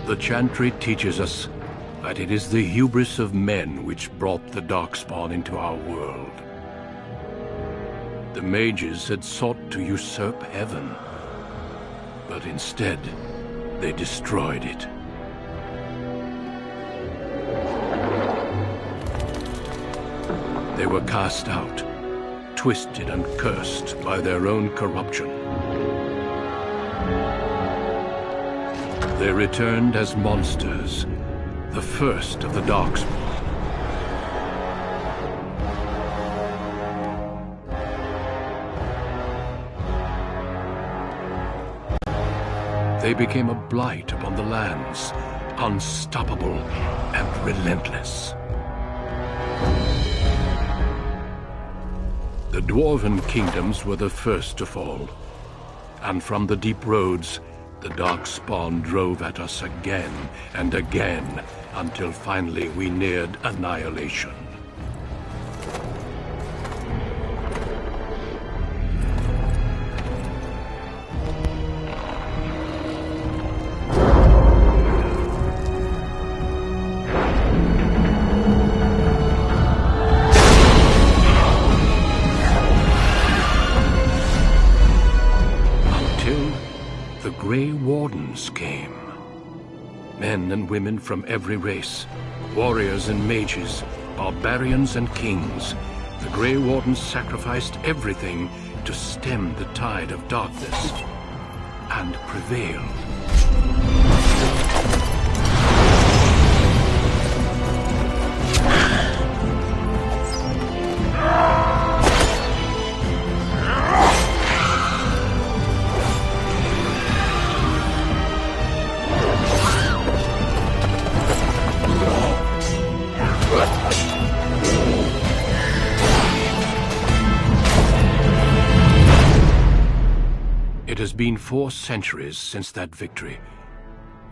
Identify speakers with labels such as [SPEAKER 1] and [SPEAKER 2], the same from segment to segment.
[SPEAKER 1] The Chantry teaches us that it is the hubris of men which brought the Darkspawn into our world. The mages had sought to usurp heaven, but instead they destroyed it. They were cast out, twisted and cursed by their own corruption. They returned as monsters, the first of the Darkspawn. They became a blight upon the lands, unstoppable and relentless. The Dwarven kingdoms were the first to fall, and from the deep roads, the Darkspawn drove at us again and again, until finally we neared annihilation. Grey Wardens came. Men and women from every race, warriors and mages, barbarians and kings. The Grey Wardens sacrificed everything to stem the tide of darkness and prevailed. It has been 4 centuries since that victory,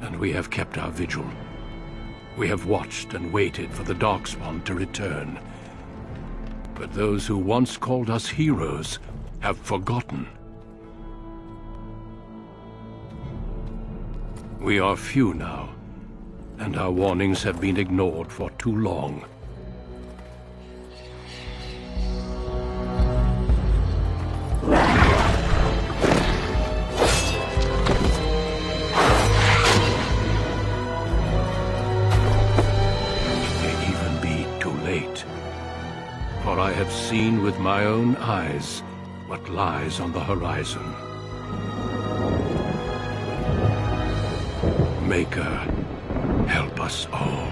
[SPEAKER 1] and we have kept our vigil. We have watched and waited for the Darkspawn to return. But those who once called us heroes have forgotten. We are few now, and our warnings have been ignored for too long. For I have seen with my own eyes what lies on the horizon. Maker, help us all.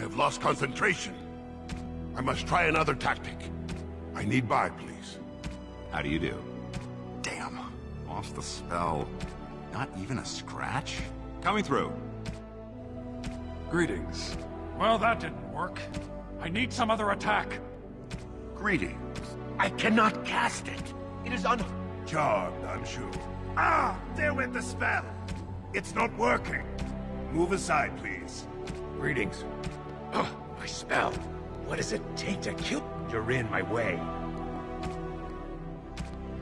[SPEAKER 2] have lost concentration. I must try another tactic. I need buy, please.
[SPEAKER 3] How do you do? Damn, lost the spell. Not even a scratch? Coming through.
[SPEAKER 4] Greetings.
[SPEAKER 5] Well, that didn't work. I need some other attack.
[SPEAKER 2] Greetings.
[SPEAKER 1] I cannot cast it. It is
[SPEAKER 2] Charmed, I'm sure.
[SPEAKER 6] Ah! There went the spell! It's not working. Move aside, please.
[SPEAKER 1] Greetings.
[SPEAKER 6] Oh, my spell. What does it take to kill? You're in my way.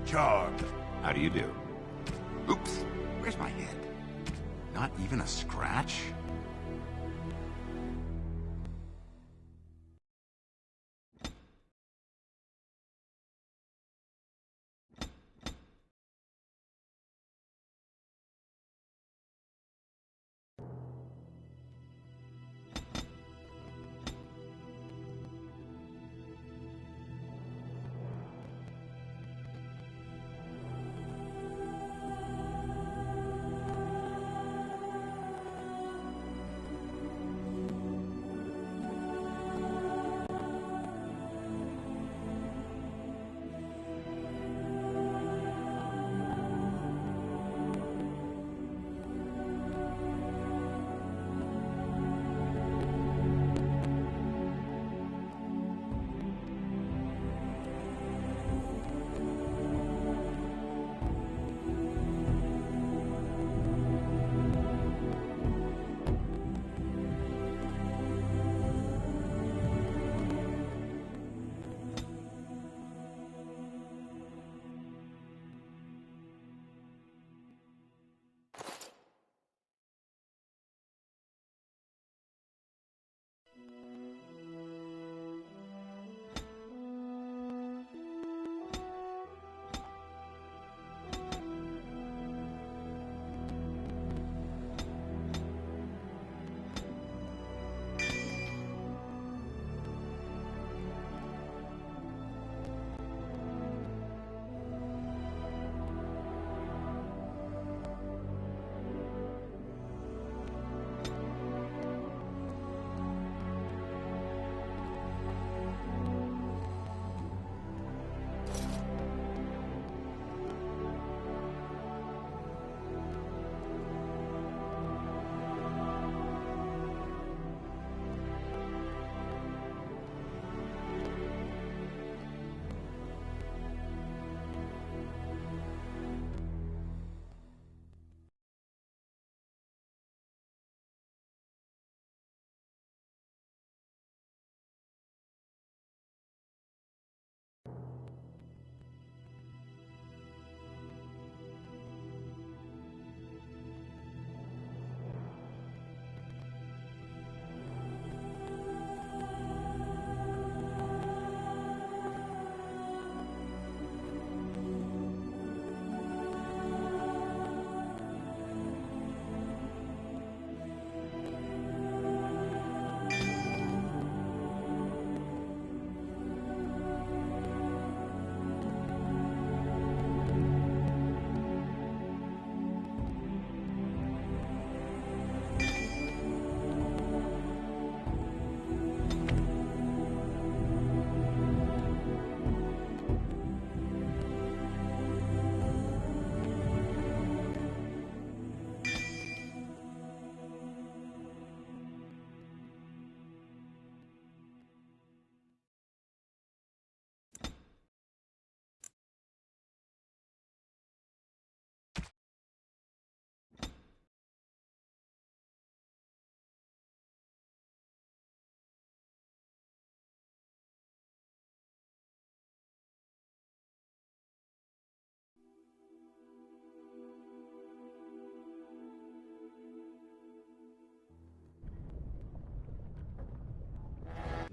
[SPEAKER 2] Charmed.
[SPEAKER 3] How do you do? Oops, where's my head? Not even a scratch?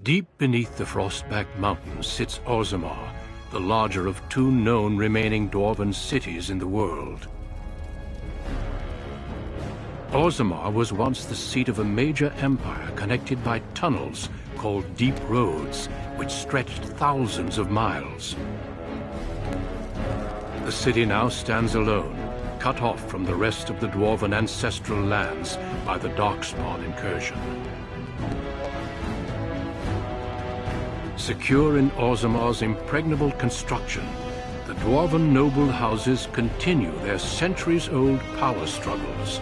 [SPEAKER 1] Deep beneath the Frostback Mountains sits Orzammar, the larger of two known remaining dwarven cities in the world. Orzammar was once the seat of a major empire connected by tunnels called Deep Roads, which stretched thousands of miles. The city now stands alone, cut off from the rest of the dwarven ancestral lands by the Darkspawn incursion. Secure in Orzammar's impregnable construction, the Dwarven noble houses continue their centuries-old power struggles.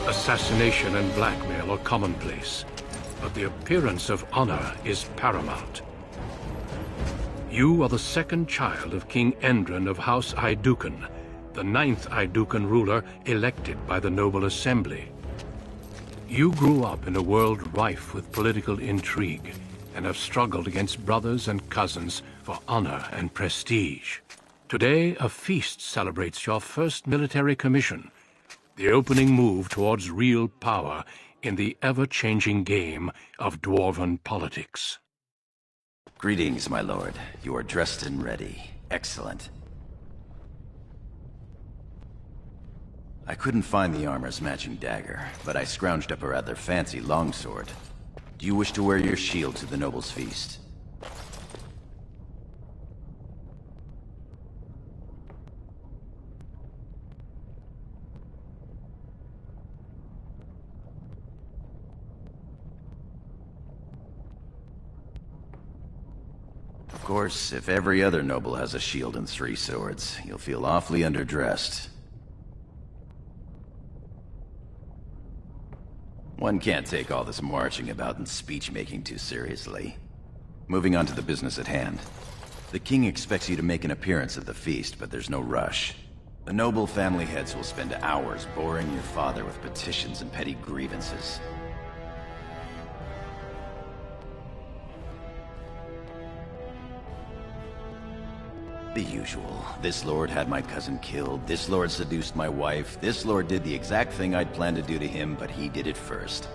[SPEAKER 1] Assassination and blackmail are commonplace, but the appearance of honor is paramount. You are the second child of King Endrin of House Aeducan, the 9th Aeducan ruler elected by the Noble Assembly. You grew up in a world rife with political intrigue, and have struggled against brothers and cousins for honor and prestige. Today, a feast celebrates your first military commission, the opening move towards real power in the ever-changing game of Dwarven politics.
[SPEAKER 4] Greetings, my lord. You are dressed and ready. Excellent. I couldn't find the armor's matching dagger, but I scrounged up a rather fancy longsword. Do you wish to wear your shield to the noble's feast? Of course, if every other noble has a shield and 3 swords, you'll feel awfully underdressed. One can't take all this marching about and speech-making too seriously. Moving on to the business at hand. The king expects you to make an appearance at the feast, but there's no rush. The noble family heads will spend hours boring your father with petitions and petty grievances. The usual. This lord had my cousin killed, this lord seduced my wife, this lord did the exact thing I'd planned to do to him, but he did it first.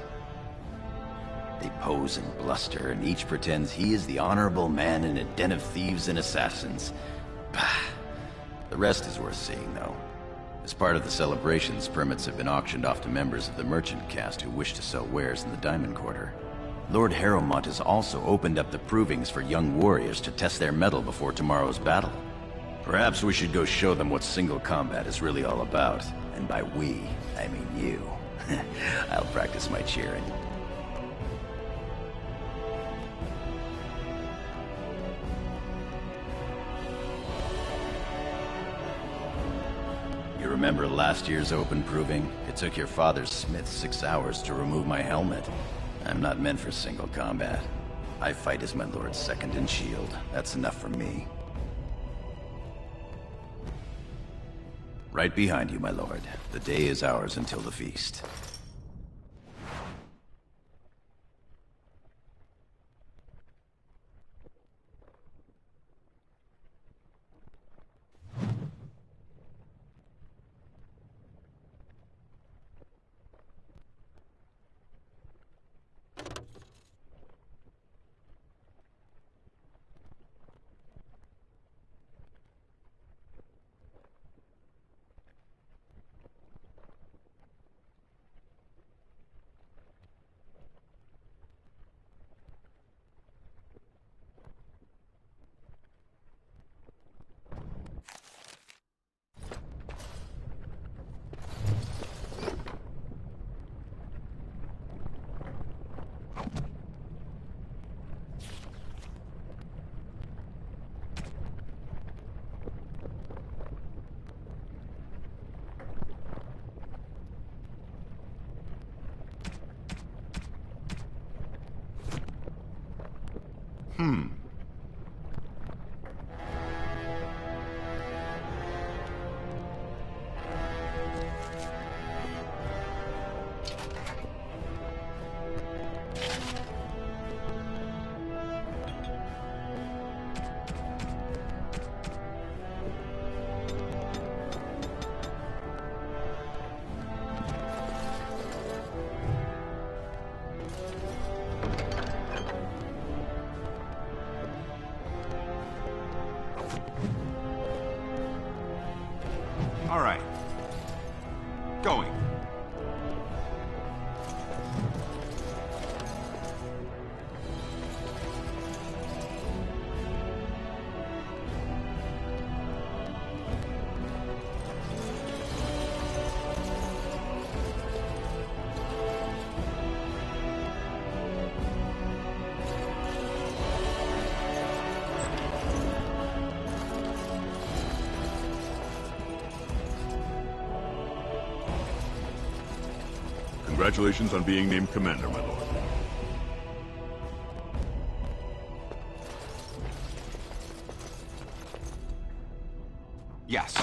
[SPEAKER 4] They pose and bluster, and each pretends he is the honorable man in a den of thieves and assassins. Bah. The rest is worth seeing, though. As part of the celebrations, permits have been auctioned off to members of the merchant caste who wish to sell wares in the Diamond Quarter. Lord Harrowmont has also opened up the provings for young warriors to test their mettle before tomorrow's battle. Perhaps we should go show them what single combat is really all about. And by we, I mean you. I'll practice my cheering. You remember last year's open proving? It took your father's smith 6 hours to remove my helmet. I'm not meant for single combat. I fight as my lord's second in shield. That's enough for me. Right behind you, my lord. The day is ours until the feast.
[SPEAKER 2] Congratulations on being named Commander, my lord.
[SPEAKER 3] Yes.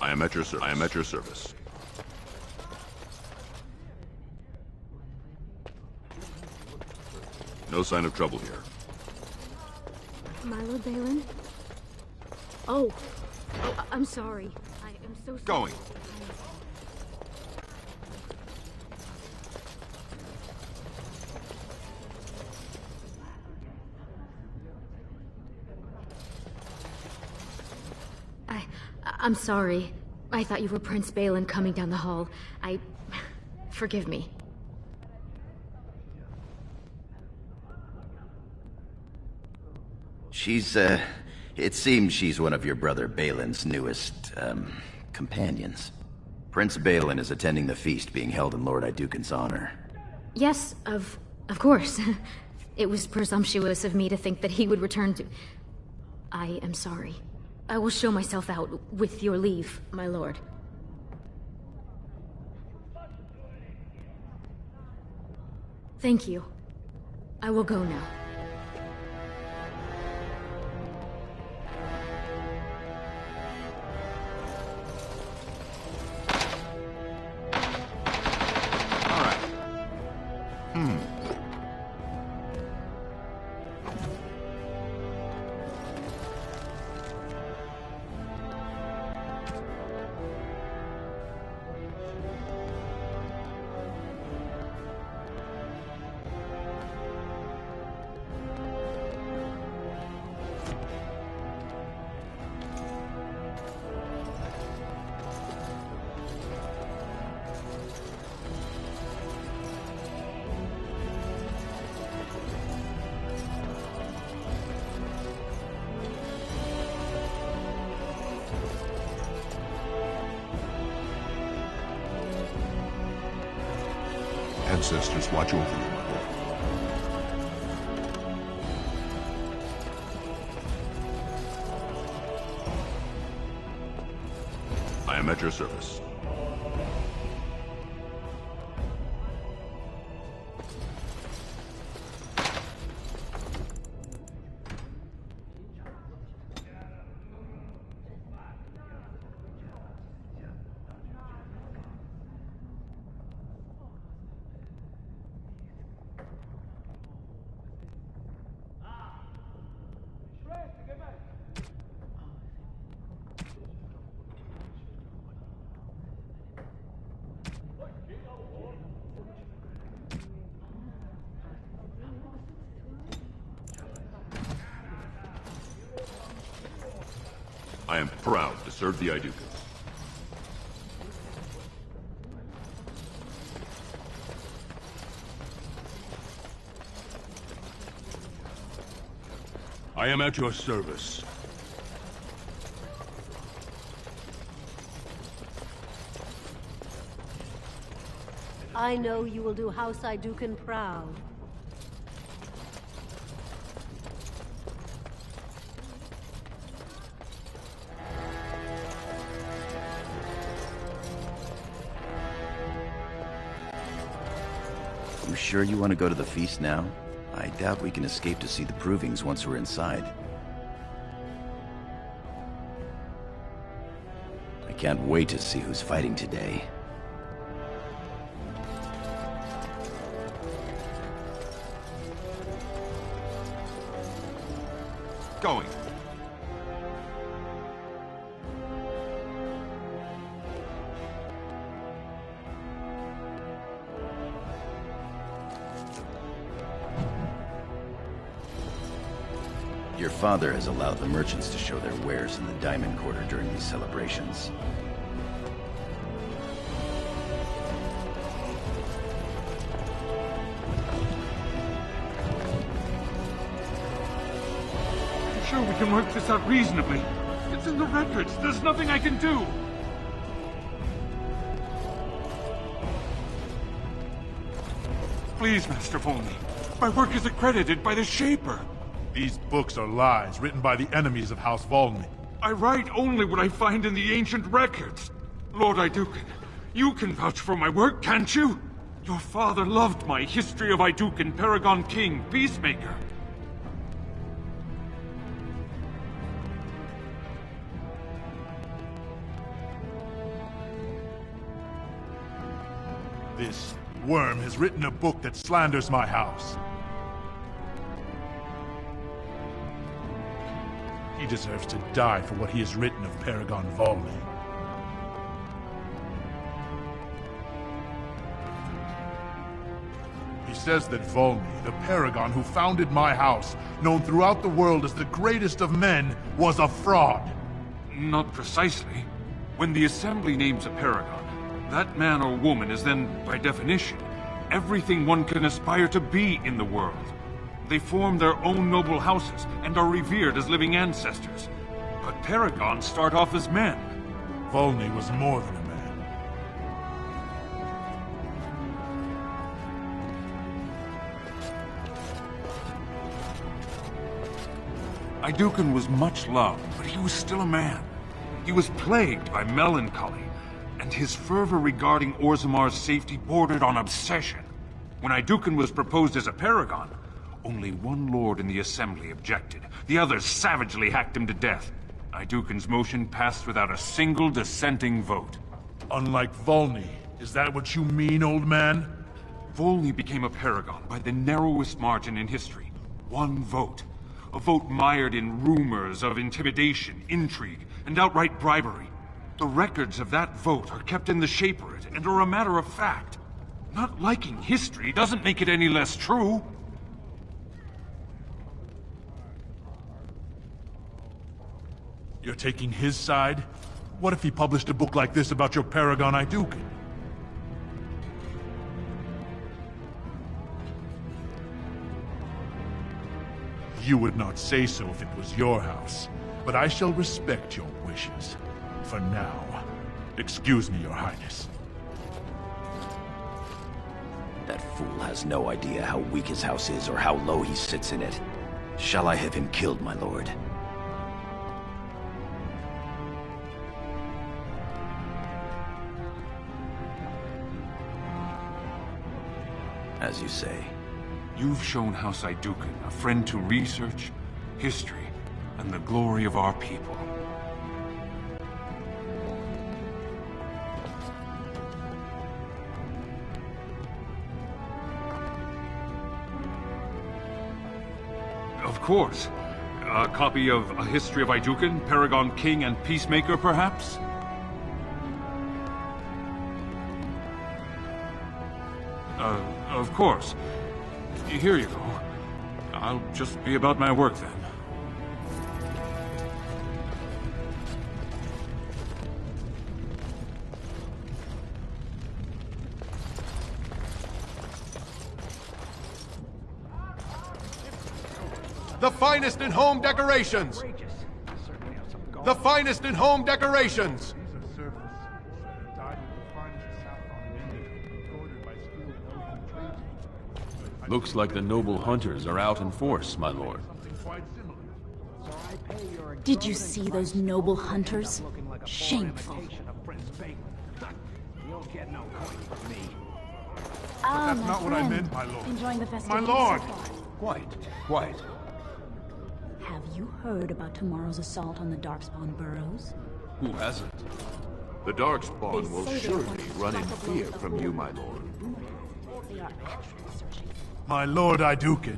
[SPEAKER 2] I am at your service. I am at your service. No sign of trouble here.
[SPEAKER 7] My Lord Balin? I'm sorry. I am so sorry.
[SPEAKER 3] Going.
[SPEAKER 7] I'm sorry. I thought you were Prince Balin coming down the hall. Forgive me.
[SPEAKER 4] It seems she's one of your brother Balin's newest, companions. Prince Balin is attending the feast being held in Lord Iduken's honor.
[SPEAKER 7] Yes, of course. It was presumptuous of me to think that he would return to... I am sorry. I will show myself out, with your leave, my lord. Thank you. I will go now.
[SPEAKER 2] Ancestors watch over you, my lord. I am at your service. I am proud to serve the Idukans. I am at your service.
[SPEAKER 8] I know you will do House Iduken proud.
[SPEAKER 4] You sure you want to go to the feast now? I doubt we can escape to see the provings once we're inside. I can't wait to see who's fighting today.
[SPEAKER 3] Going.
[SPEAKER 4] Your father has allowed the merchants to show their wares in the Diamond Quarter during these celebrations.
[SPEAKER 5] I'm sure we can work this out reasonably. It's in the records. There's nothing I can do. Please, Master Volney. My work is accredited by the Shaper.
[SPEAKER 9] These books are lies written by the enemies of House Volney.
[SPEAKER 5] I write only what I find in the ancient records. Lord Iduken, you can vouch for my work, can't you? Your father loved my History of Iduken, Paragon King, Peacemaker.
[SPEAKER 9] This worm has written a book that slanders my house. He deserves to die for what he has written of Paragon Volney. He says that Volney, the Paragon who founded my house, known throughout the world as the greatest of men, was a fraud.
[SPEAKER 5] Not precisely. When the Assembly names a Paragon, that man or woman is then, by definition, everything one can aspire to be in the world. They form their own noble houses and are revered as living ancestors. But Paragons start off as men.
[SPEAKER 9] Volney was more than a man.
[SPEAKER 5] Iduken was much loved, but he was still a man. He was plagued by melancholy, and his fervor regarding Orzamar's safety bordered on obsession. When Iduken was proposed as a Paragon, only one lord in the Assembly objected. The others savagely hacked him to death. Iduken's motion passed without a single dissenting vote.
[SPEAKER 9] Unlike Volney, is that what you mean, old man?
[SPEAKER 5] Volney became a Paragon by the narrowest margin in history. One vote. A vote mired in rumors of intimidation, intrigue, and outright bribery. The records of that vote are kept in the Shaperate and are a matter of fact. Not liking history doesn't make it any less true.
[SPEAKER 9] You're taking his side? What if he published a book like this about your Paragon Iduken? You would not say so if it was your house, but I shall respect your wishes. For now, excuse me, Your Highness.
[SPEAKER 4] That fool has no idea how weak his house is or how low he sits in it. Shall I have him killed, my lord? As you say.
[SPEAKER 5] You've shown House Iduken a friend to research, history, and the glory of our people. Of course. A copy of A History of Iduken, Paragon King and Peacemaker, perhaps? Of course. Here you go. I'll just be about my work then.
[SPEAKER 10] The finest in home decorations! The finest in home decorations!
[SPEAKER 11] Looks like the noble hunters are out in force, my lord.
[SPEAKER 12] Did you see those noble hunters? Shameful.
[SPEAKER 9] That's not what I meant, my lord.
[SPEAKER 12] Enjoying the
[SPEAKER 9] My
[SPEAKER 12] festivities
[SPEAKER 9] lord!
[SPEAKER 12] so far?
[SPEAKER 11] Quiet.
[SPEAKER 12] Have you heard about tomorrow's assault on the Darkspawn burrows?
[SPEAKER 11] Who hasn't?
[SPEAKER 2] The Darkspawn will
[SPEAKER 12] They say
[SPEAKER 2] surely
[SPEAKER 12] they want
[SPEAKER 2] run in
[SPEAKER 12] to
[SPEAKER 2] fear
[SPEAKER 12] stop
[SPEAKER 2] from you, my lord.
[SPEAKER 12] They are actually searching.
[SPEAKER 9] My lord Iduken,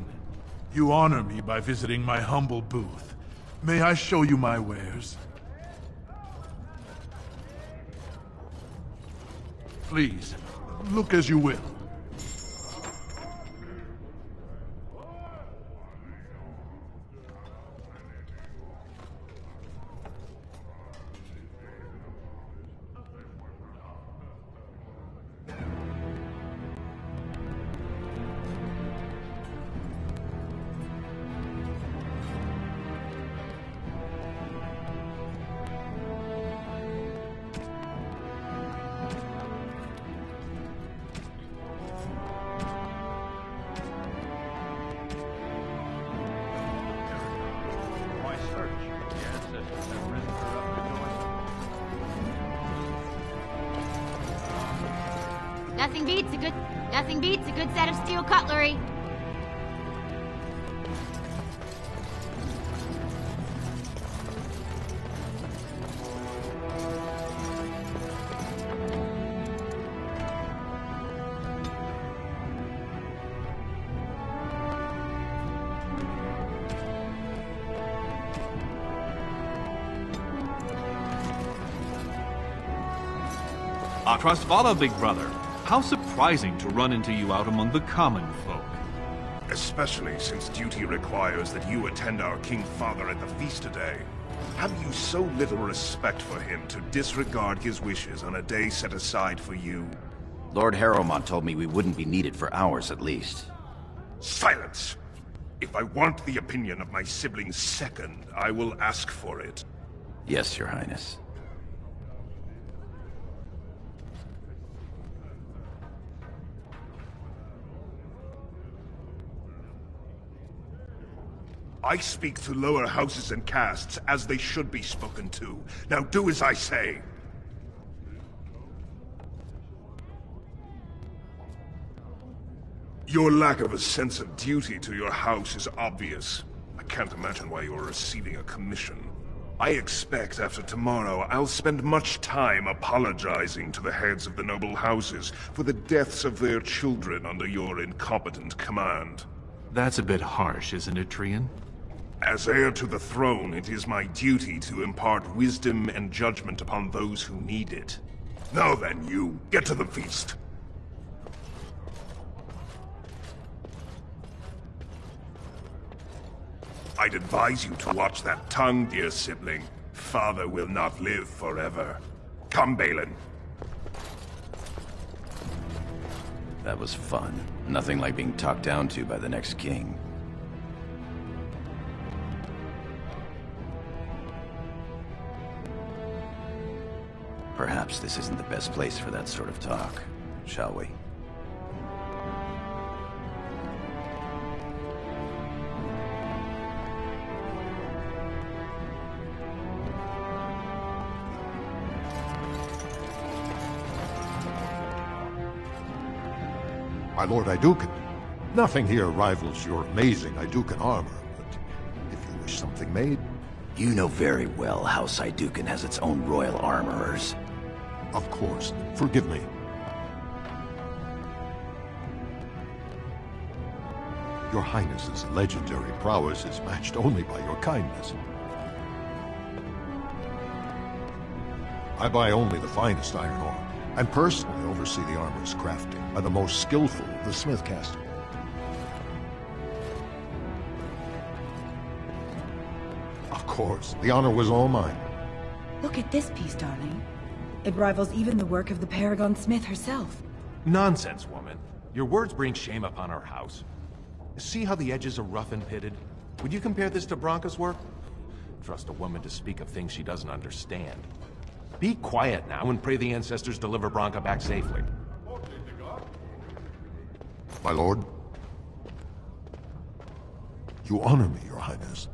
[SPEAKER 9] you honor me by visiting my humble booth. May I show you my wares? Please, look as you will.
[SPEAKER 7] Nothing beats a good set of steel cutlery.
[SPEAKER 13] Atrasvala, big brother. How surprising to run into you out among the common folk.
[SPEAKER 6] Especially since duty requires that you attend our King Father at the feast today. Have you so little respect for him to disregard his wishes on a day set aside for you?
[SPEAKER 4] Lord Harrowmont told me we wouldn't be needed for hours at least.
[SPEAKER 6] Silence! If I want the opinion of my siblings second, I will ask for it.
[SPEAKER 4] Yes, Your Highness.
[SPEAKER 6] I speak to lower houses and castes as they should be spoken to. Now do as I say. Your lack of a sense of duty to your house is obvious. I can't imagine why you're receiving a commission. I expect after tomorrow I'll spend much time apologizing to the heads of the noble houses for the deaths of their children under your incompetent command.
[SPEAKER 11] That's a bit harsh, isn't it, Trian?
[SPEAKER 6] As heir to the throne, it is my duty to impart wisdom and judgment upon those who need it. Now then, you, get to the feast. I'd advise you to watch that tongue, dear sibling. Father will not live forever. Come, Balin.
[SPEAKER 4] That was fun. Nothing like being talked down to by the next king. Perhaps this isn't the best place for that sort of talk, shall we?
[SPEAKER 2] My Lord Idukan, nothing here rivals your amazing Idukan armor, but if you wish something made...
[SPEAKER 4] You know very well House Idukan has its own royal armorers.
[SPEAKER 2] Of course. Forgive me. Your Highness's legendary prowess is matched only by your kindness. I buy only the finest iron ore, and personally oversee the armor's crafting by the most skillful of the smith caste. Of course, the honor was all mine.
[SPEAKER 14] Look at this piece, darling. It rivals even the work of the Paragon Smith herself.
[SPEAKER 10] Nonsense, woman. Your words bring shame upon our house. See how the edges are rough and pitted? Would you compare this to Branka's work? Trust a woman to speak of things she doesn't understand. Be quiet now and pray the ancestors deliver Branka back safely.
[SPEAKER 2] My lord, you honor me, Your Highness.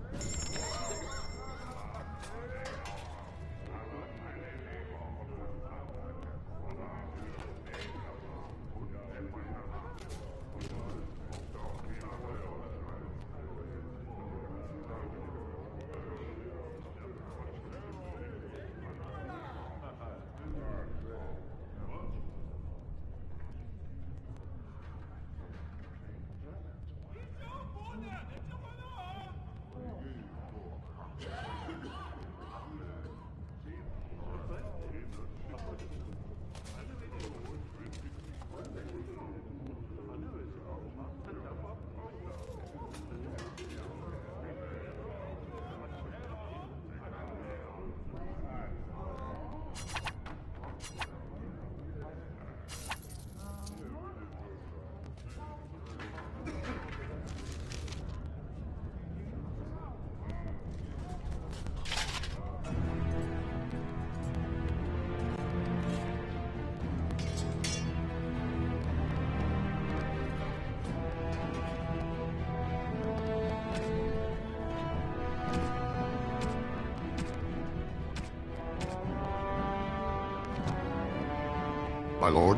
[SPEAKER 2] My lord,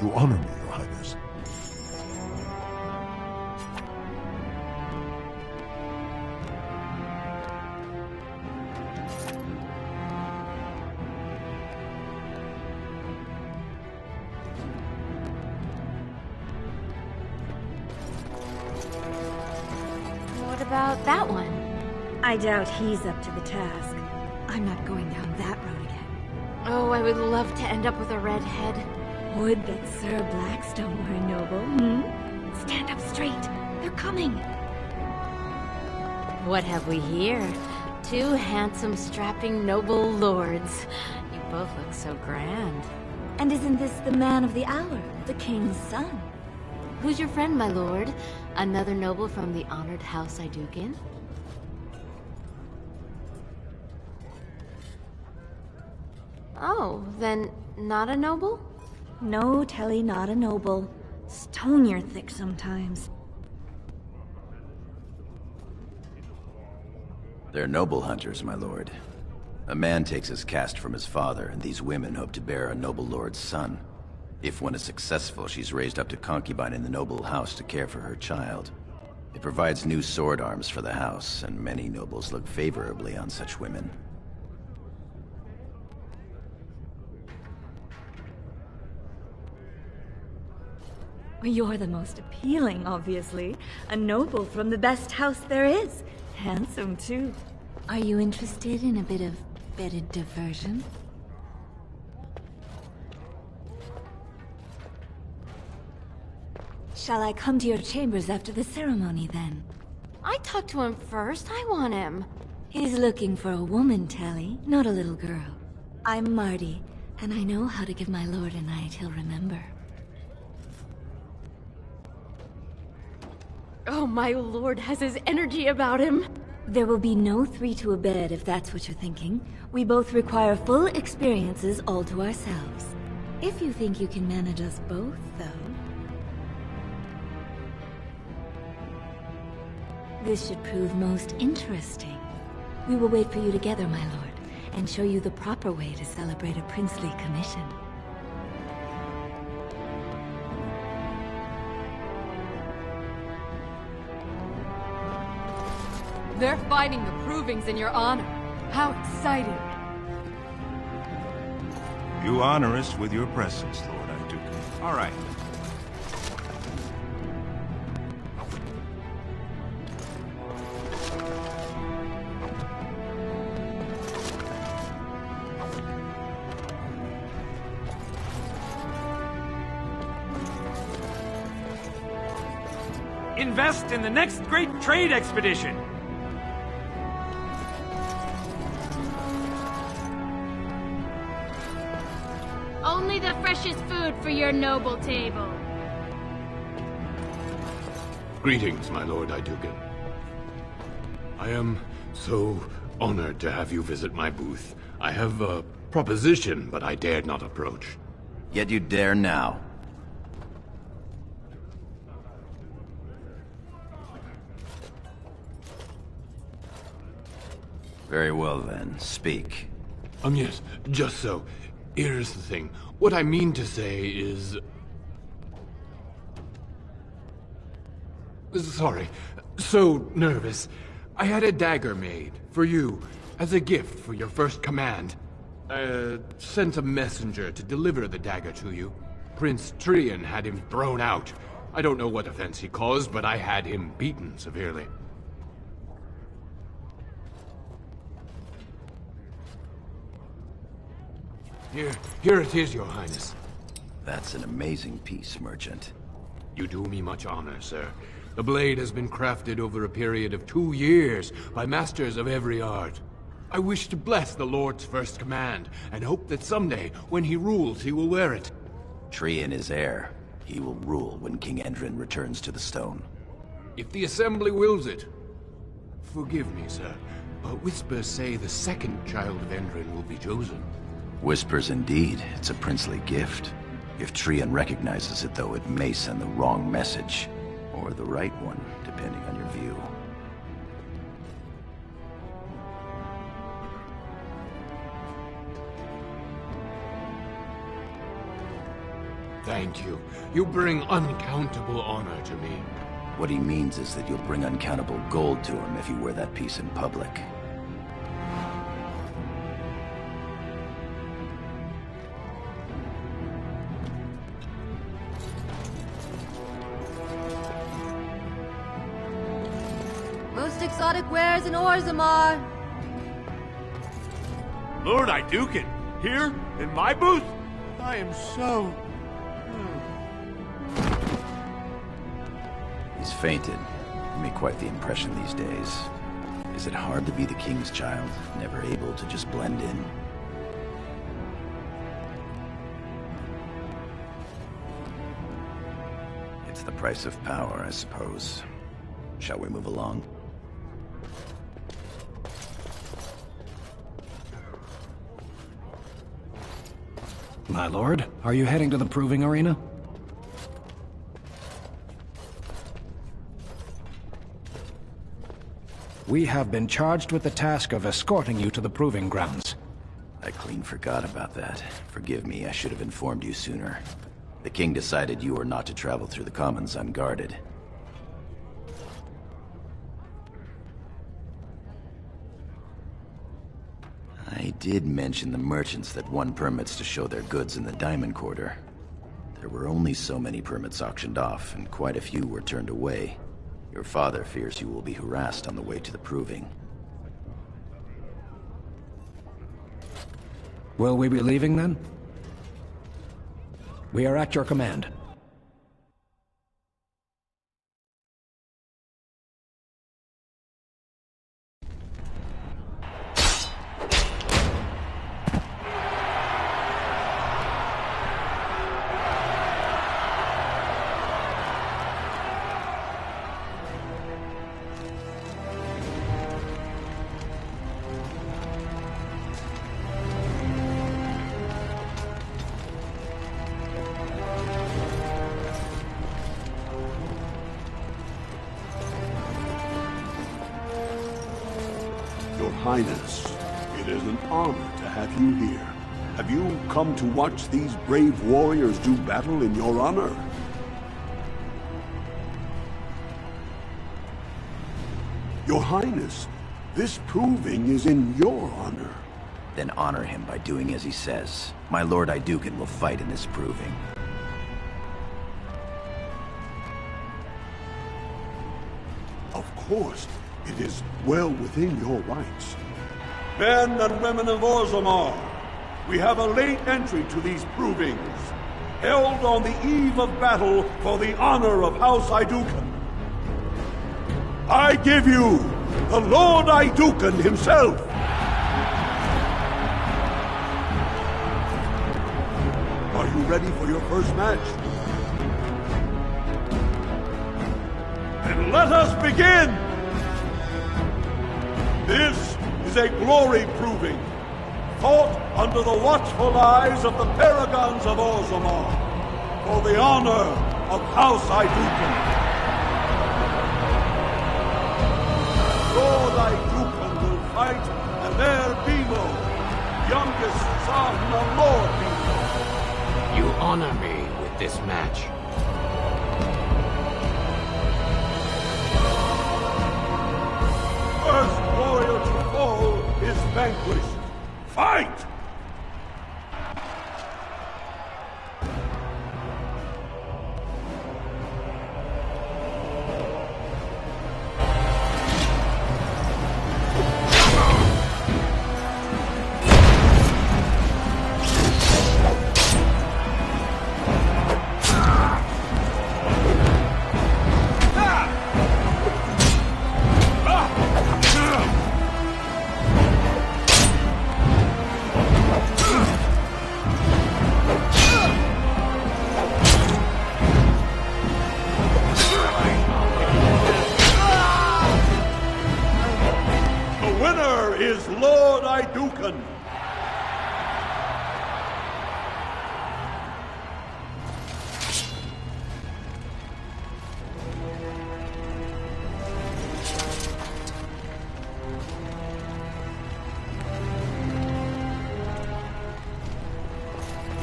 [SPEAKER 2] You honor me, Your Highness.
[SPEAKER 7] What about that one?
[SPEAKER 12] I doubt he's up to the task. I'm not going down that road again.
[SPEAKER 7] Oh, I would love to end up with a redhead.
[SPEAKER 12] Would that Sir Blackstone were a noble, Stand up straight. They're coming.
[SPEAKER 7] What have we here? Two handsome, strapping, noble lords. You both look so grand.
[SPEAKER 12] And isn't this the man of the hour, the king's son?
[SPEAKER 7] Who's your friend, my lord? Another noble from the honored house I duke in? Oh, then not a noble?
[SPEAKER 12] No, Telly, not a noble. Stone you're thick sometimes.
[SPEAKER 4] They're noble hunters, my lord. A man takes his caste from his father, and these women hope to bear a noble lord's son. If one is successful, she's raised up to concubine in the noble house to care for her child. It provides new sword arms for the house, and many nobles look favorably on such women.
[SPEAKER 12] You're the most appealing, obviously. A noble from the best house there is. Handsome, too.
[SPEAKER 7] Are you interested in a bit of bedded diversion?
[SPEAKER 12] Shall I come to your chambers after the ceremony, then?
[SPEAKER 7] I talked to him first. I want him.
[SPEAKER 12] He's looking for a woman, Telly, not a little girl. I'm Marty, and I know how to give my lord a night he'll remember.
[SPEAKER 7] Oh, my lord has his energy about him.
[SPEAKER 12] There will be no three to a bed, if that's what you're thinking. We both require full experiences all to ourselves. If you think you can manage us both, though. This should prove most interesting. We will wait for you together, my lord, and show you the proper way to celebrate a princely commission.
[SPEAKER 15] They're fighting the provings in your honor. How exciting!
[SPEAKER 16] You honor us with your presence, Lord Iduka.
[SPEAKER 3] All right.
[SPEAKER 17] Invest in the next great trade expedition!
[SPEAKER 18] Only the freshest food for your noble table.
[SPEAKER 1] Greetings, my lord Idugan. I am so honored to have you visit my booth. I have a proposition, but I dared not approach.
[SPEAKER 4] Yet you dare now. Very well then, speak.
[SPEAKER 1] Yes, just so. Here's the thing. What I mean to say is... Sorry. So nervous. I had a dagger made, for you, as a gift for your first command. Sent a messenger to deliver the dagger to you. Prince Trian had him thrown out. I don't know what offense he caused, but I had him beaten severely. Here it is, your highness.
[SPEAKER 4] That's an amazing piece, merchant.
[SPEAKER 1] You do me much honor, sir. The blade has been crafted over a period of 2 years by masters of every art. I wish to bless the Lord's first command, and hope that someday, when he rules, he will wear it.
[SPEAKER 4] Trian is heir. He will rule when King Endrin returns to the stone.
[SPEAKER 1] If the Assembly wills it. Forgive me, sir, but whispers say the second child of Endrin will be chosen.
[SPEAKER 4] Whispers indeed. It's a princely gift. If Trian recognizes it, though, it may send the wrong message. Or the right one, depending on your view.
[SPEAKER 19] Thank you. You bring uncountable honor to me.
[SPEAKER 4] What he means is that you'll bring uncountable gold to him if you wear that piece in public.
[SPEAKER 8] Most exotic wares in Orzammar.
[SPEAKER 17] Lord Iduken, here in my booth? I am so...
[SPEAKER 4] He's fainted. You make quite the impression these days. Is it hard to be the king's child, never able to just blend in? It's the price of power, I suppose. Shall we move along?
[SPEAKER 20] My lord, are you heading to the proving arena? We have been charged with the task of escorting you to the proving grounds.
[SPEAKER 4] I clean forgot about that. Forgive me, I should have informed you sooner. The king decided you were not to travel through the commons unguarded. I did mention the merchants that won permits to show their goods in the Diamond Quarter. There were only so many permits auctioned off, and quite a few were turned away. Your father fears you will be harassed on the way to the proving.
[SPEAKER 20] Will we be leaving then? We are at your command.
[SPEAKER 21] Your Highness, it is an honor to have you here. Have you come to watch these brave warriors do battle in your honor? Your Highness, this proving is in your honor.
[SPEAKER 4] Then honor him by doing as he says. My Lord Iduken will fight in this proving.
[SPEAKER 21] Of course, it is well within your rights. Men and women of Orzammar, we have a late entry to these provings, held on the eve of battle for the honor of House Iduken. I give you the Lord Iduken himself. Are you ready for your first match? Then let us begin! This is a glory proving, fought under the watchful eyes of the paragons of Orzammar, for the honor of House Iduken. Lord Iduken will fight, and there Bimo, youngest son of Lord Bimo.
[SPEAKER 19] You honor me with this match.
[SPEAKER 21] First warrior to fall is vanquished. Fight! Is Lord Iduken.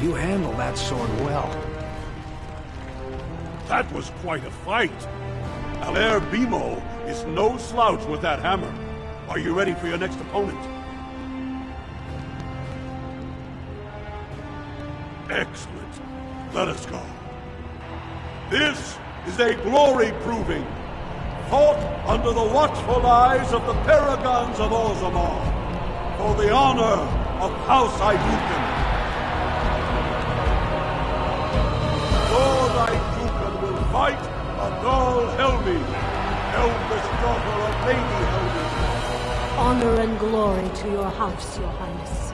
[SPEAKER 20] You handle that sword well.
[SPEAKER 21] That was quite a fight. Alair Bimo is no slouch with that hammer. Are you ready for your next opponent? Excellent. Let us go. This is a glory proving, fought under the watchful eyes of the Paragons of Orzammar, for the honor of House Iduken. Lord Iduken will fight Adal Helmi, eldest daughter of Lady Helmi.
[SPEAKER 8] Honor and glory to your house, your highness.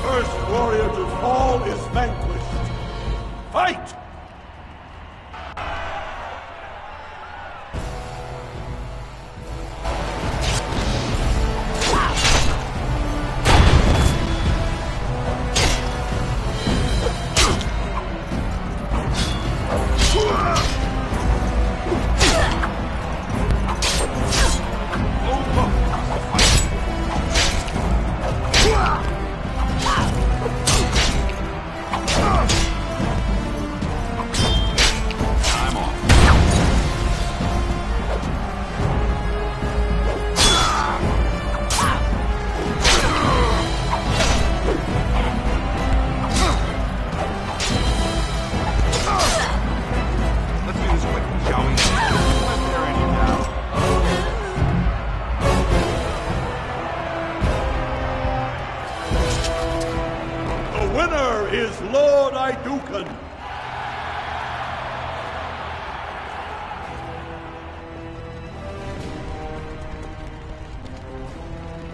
[SPEAKER 21] First warrior to fall is vanquished. Fight! Is Lord Iduken.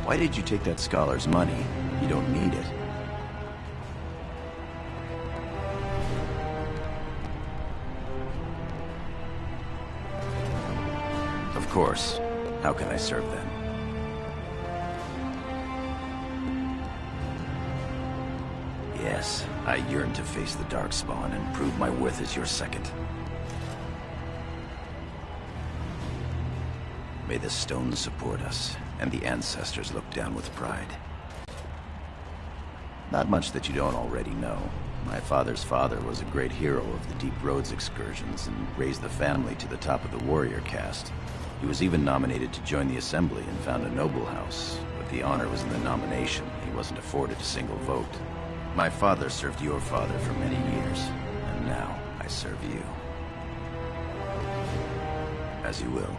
[SPEAKER 4] Why did you take that scholar's money? You don't need it. Of course. How can I serve then? Yes, I yearn to face the Darkspawn and prove my worth as your second. May the stones support us, and the ancestors look down with pride. Not much that you don't already know. My father's father was a great hero of the Deep Roads excursions and raised the family to the top of the warrior caste. He was even nominated to join the assembly and found a noble house, but the honor was in the nomination. He wasn't afforded a single vote. My father served your father for many years, and now I serve you. As you will.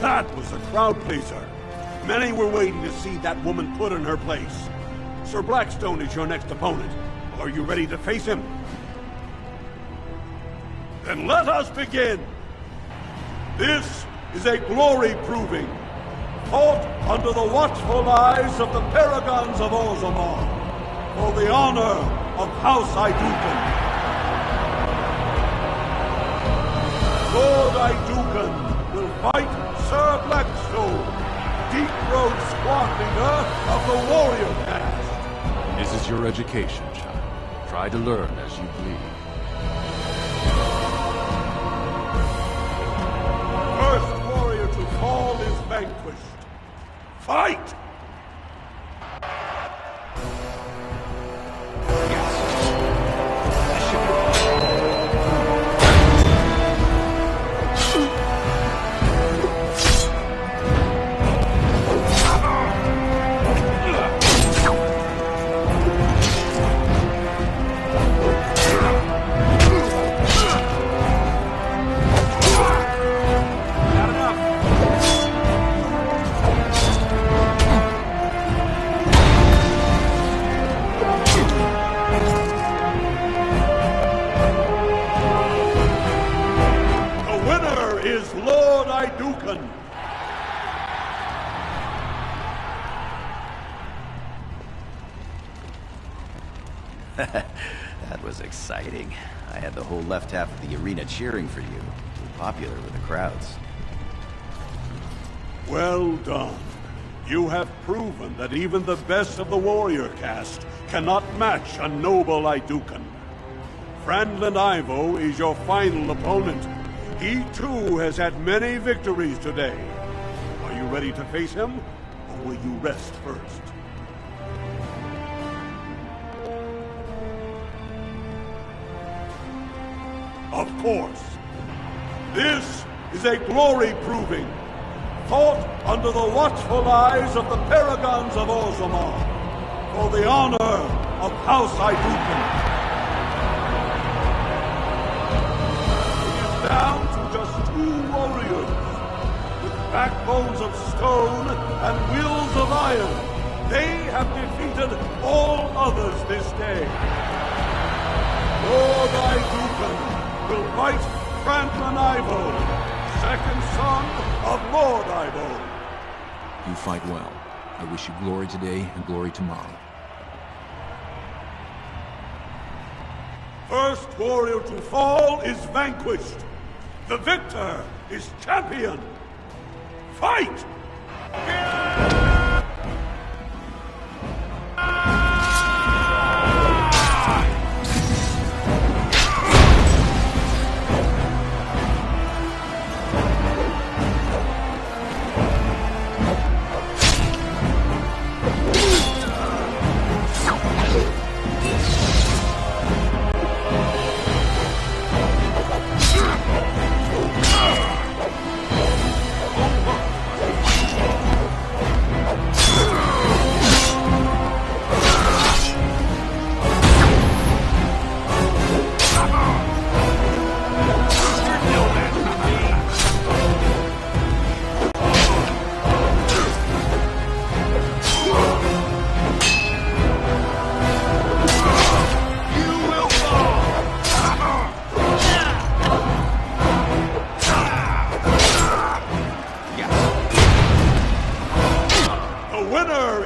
[SPEAKER 21] That was a crowd pleaser. Many were waiting to see that woman put in her place. Sir Blackstone is your next opponent. Are you ready to face him? Then let us begin! This is a glory proving, fought under the watchful eyes of the Paragons of Orzammar, for the honor of House Iduken. Lord Iduken will fight Sir Blackstone, Deep Road squad leader of the warrior caste.
[SPEAKER 11] This is your education, child. Try to learn as you bleed.
[SPEAKER 21] First warrior to fall is vanquished. Fight!
[SPEAKER 4] That was exciting. I had the whole left half of the arena cheering for you. You were popular with the crowds.
[SPEAKER 21] Well done. You have proven that even the best of the warrior caste cannot match a noble Iduken. Frandland Ivo is your final opponent. He too has had many victories today. Are you ready to face him? will you rest first? Of course. This is a glory proving, fought under the watchful eyes of the Paragons of Orzammar, for the honor of House Iduken. It is down to just 2 warriors, with backbones of stone and wills of iron. They have defeated all others this day. Lord Iduken will fight Franklin Ivo, second son of Lord Ivo.
[SPEAKER 5] You fight well. I wish you glory today and glory tomorrow.
[SPEAKER 21] First warrior to fall is vanquished. The victor is champion. Fight!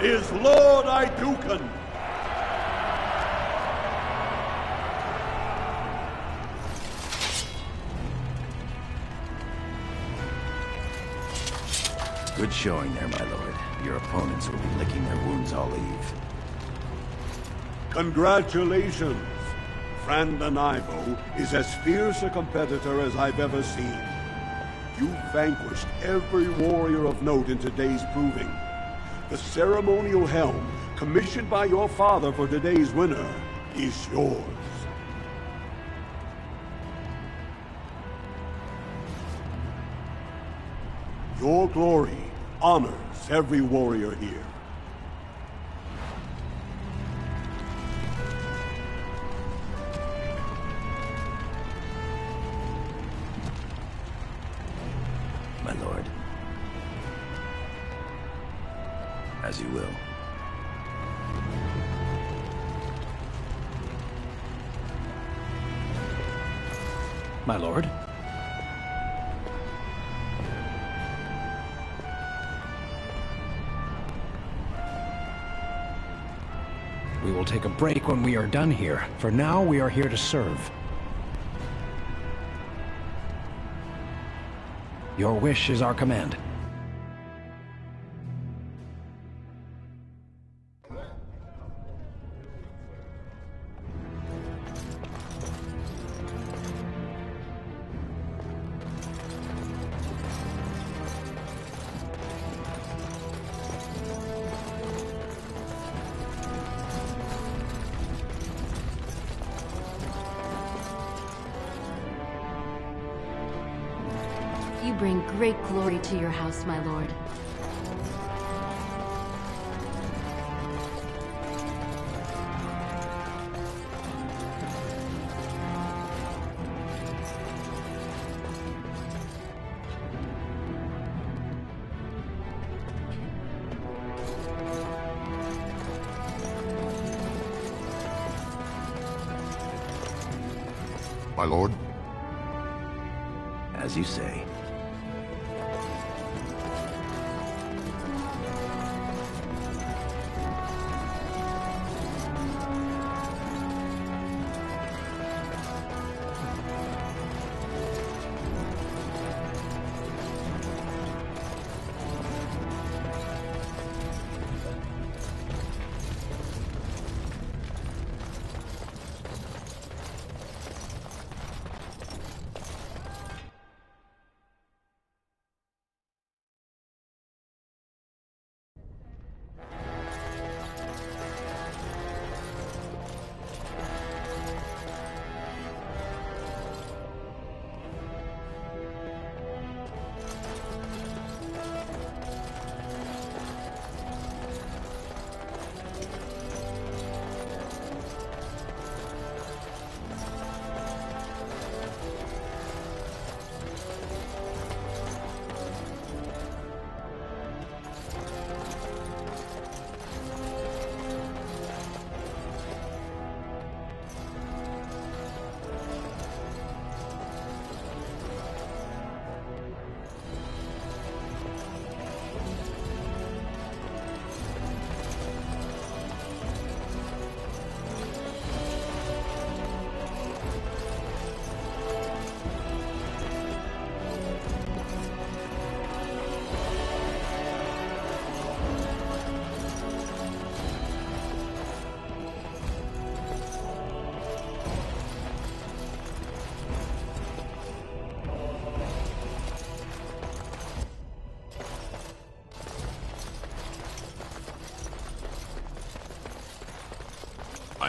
[SPEAKER 21] Is Lord Iduken.
[SPEAKER 4] Good showing there, my lord. Your opponents will be licking their wounds all eve.
[SPEAKER 21] Congratulations. Franklin Ivo is as fierce a competitor as I've ever seen. You vanquished every warrior of note in today's proving. The ceremonial helm, commissioned by your father for today's winner, is yours. Your glory honors every warrior here.
[SPEAKER 4] My lord. As you will.
[SPEAKER 20] My lord? We will take a break when we are done here. For now, we are here to serve. Your wish is our command.
[SPEAKER 7] You bring great glory to your house, my lord.
[SPEAKER 2] My lord?
[SPEAKER 4] As you say.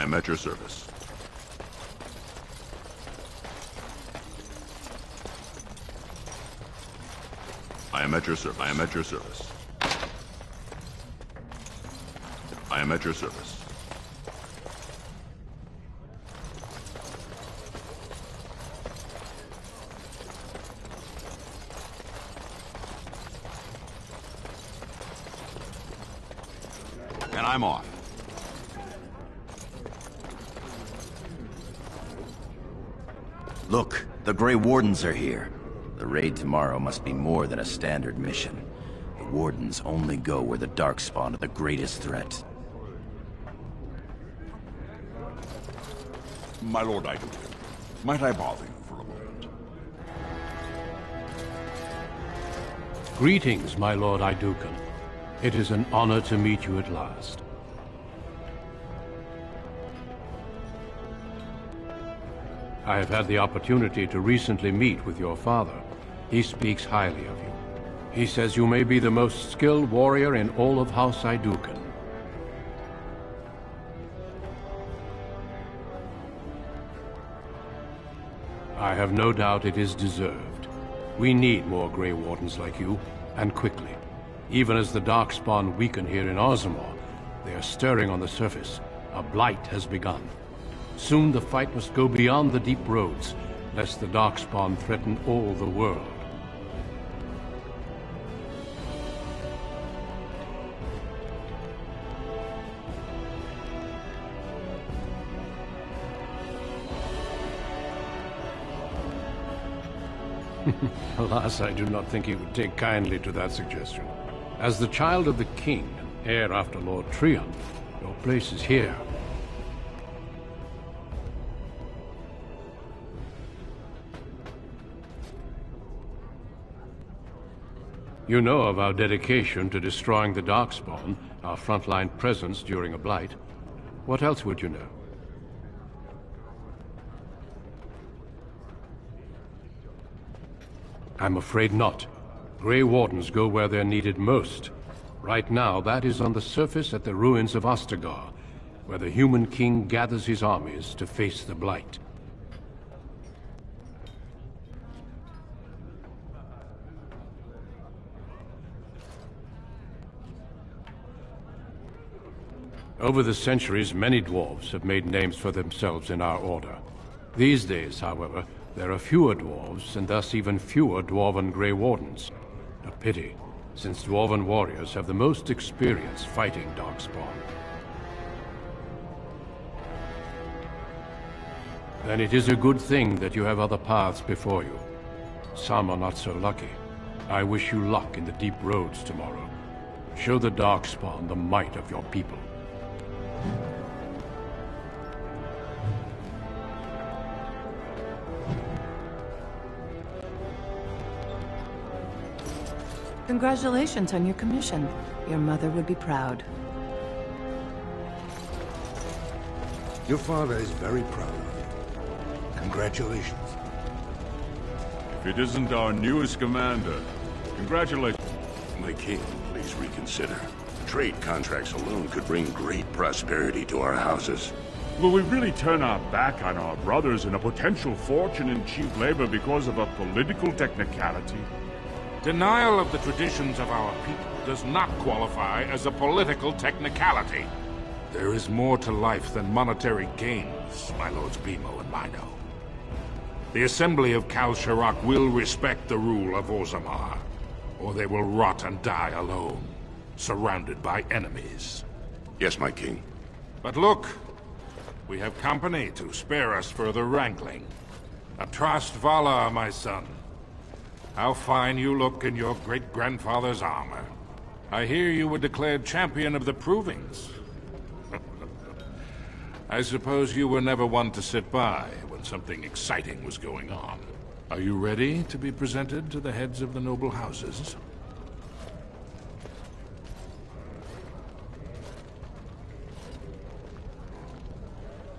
[SPEAKER 3] am at your service. I am at your service. I am at your service. I am at your service. And I'm off.
[SPEAKER 4] Look, the Grey Wardens are here. The raid tomorrow must be more than a standard mission. The Wardens only go where the Darkspawn are the greatest threat.
[SPEAKER 21] My lord Idleton, might I bother you for a moment?
[SPEAKER 1] Greetings, my lord Idukan. It is an honor to meet you at last. I have had the opportunity to recently meet with your father. He speaks highly of you. He says you may be the most skilled warrior in all of House Idukan. I have no doubt it is deserved. We need more Grey Wardens like you, and quickly. Even as the Darkspawn weaken here in Orzammar, they are stirring on the surface. A blight has begun. Soon the fight must go beyond the deep roads, lest the Darkspawn threaten all the world. Alas, I do not think he would take kindly to that suggestion. As the child of the king, and heir after Lord Trion, your place is here. You know of our dedication to destroying the Darkspawn, our frontline presence during a blight. What else would you know? I'm afraid not. Grey Wardens go where they're needed most. Right now, that is on the surface at the ruins of Ostagar, where the human king gathers his armies to face the blight. Over the centuries, many dwarves have made names for themselves in our order. These days, however, there are fewer dwarves, and thus even fewer dwarven Grey Wardens. A pity, since dwarven warriors have the most experience fighting Darkspawn. Then it is a good thing that you have other paths before you. Some are not so lucky. I wish you luck in the deep roads tomorrow. Show the Darkspawn the might of your people.
[SPEAKER 9] Congratulations on your commission. Your mother would be proud.
[SPEAKER 21] Your father is very proud of you. Congratulations.
[SPEAKER 16] If it isn't our newest commander, congratulations.
[SPEAKER 22] My king, please reconsider. Trade contracts alone could bring great prosperity to our houses.
[SPEAKER 16] Will we really turn our back on our brothers and a potential fortune in cheap labor because of a political technicality?
[SPEAKER 23] Denial of the traditions of our people does not qualify as a political technicality. There is more to life than monetary gains, my lords Bimo and Mino. The Assembly of Kal Sharrak will respect the rule of Orzammar, or they will rot and die alone, surrounded by enemies.
[SPEAKER 22] Yes, my king.
[SPEAKER 23] But look, we have company to spare us further wrangling. Atrast Vala, my son. How fine you look in your great-grandfather's armor. I hear you were declared champion of the Provings. I suppose you were never one to sit by when something exciting was going on. Are you ready to be presented to the heads of the noble houses?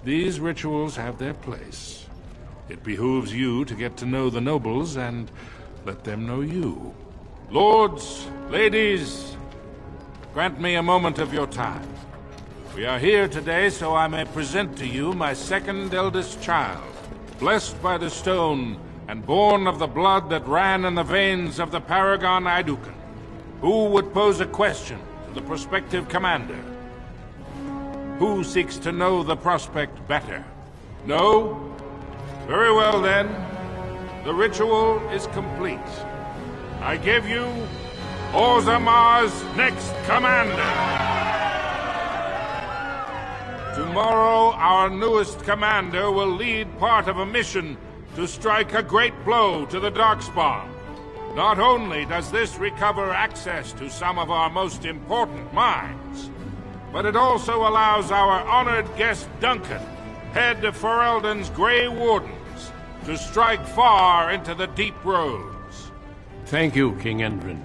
[SPEAKER 23] These rituals have their place. It behooves you to get to know the nobles and let them know you. Lords, ladies, grant me a moment of your time. We are here today so I may present to you my second eldest child, blessed by the stone and born of the blood that ran in the veins of the Paragon Aidukan. Who would pose a question to the prospective commander? Who seeks to know the prospect better? No? Very well then. The ritual is complete. I give you Orzamar's next commander. Tomorrow, our newest commander will lead part of a mission to strike a great blow to the Darkspawn. Not only does this recover access to some of our most important mines, but it also allows our honored guest Duncan, head of Ferelden's Grey Wardens, to strike far into the deep roads.
[SPEAKER 1] Thank you, King Endrin.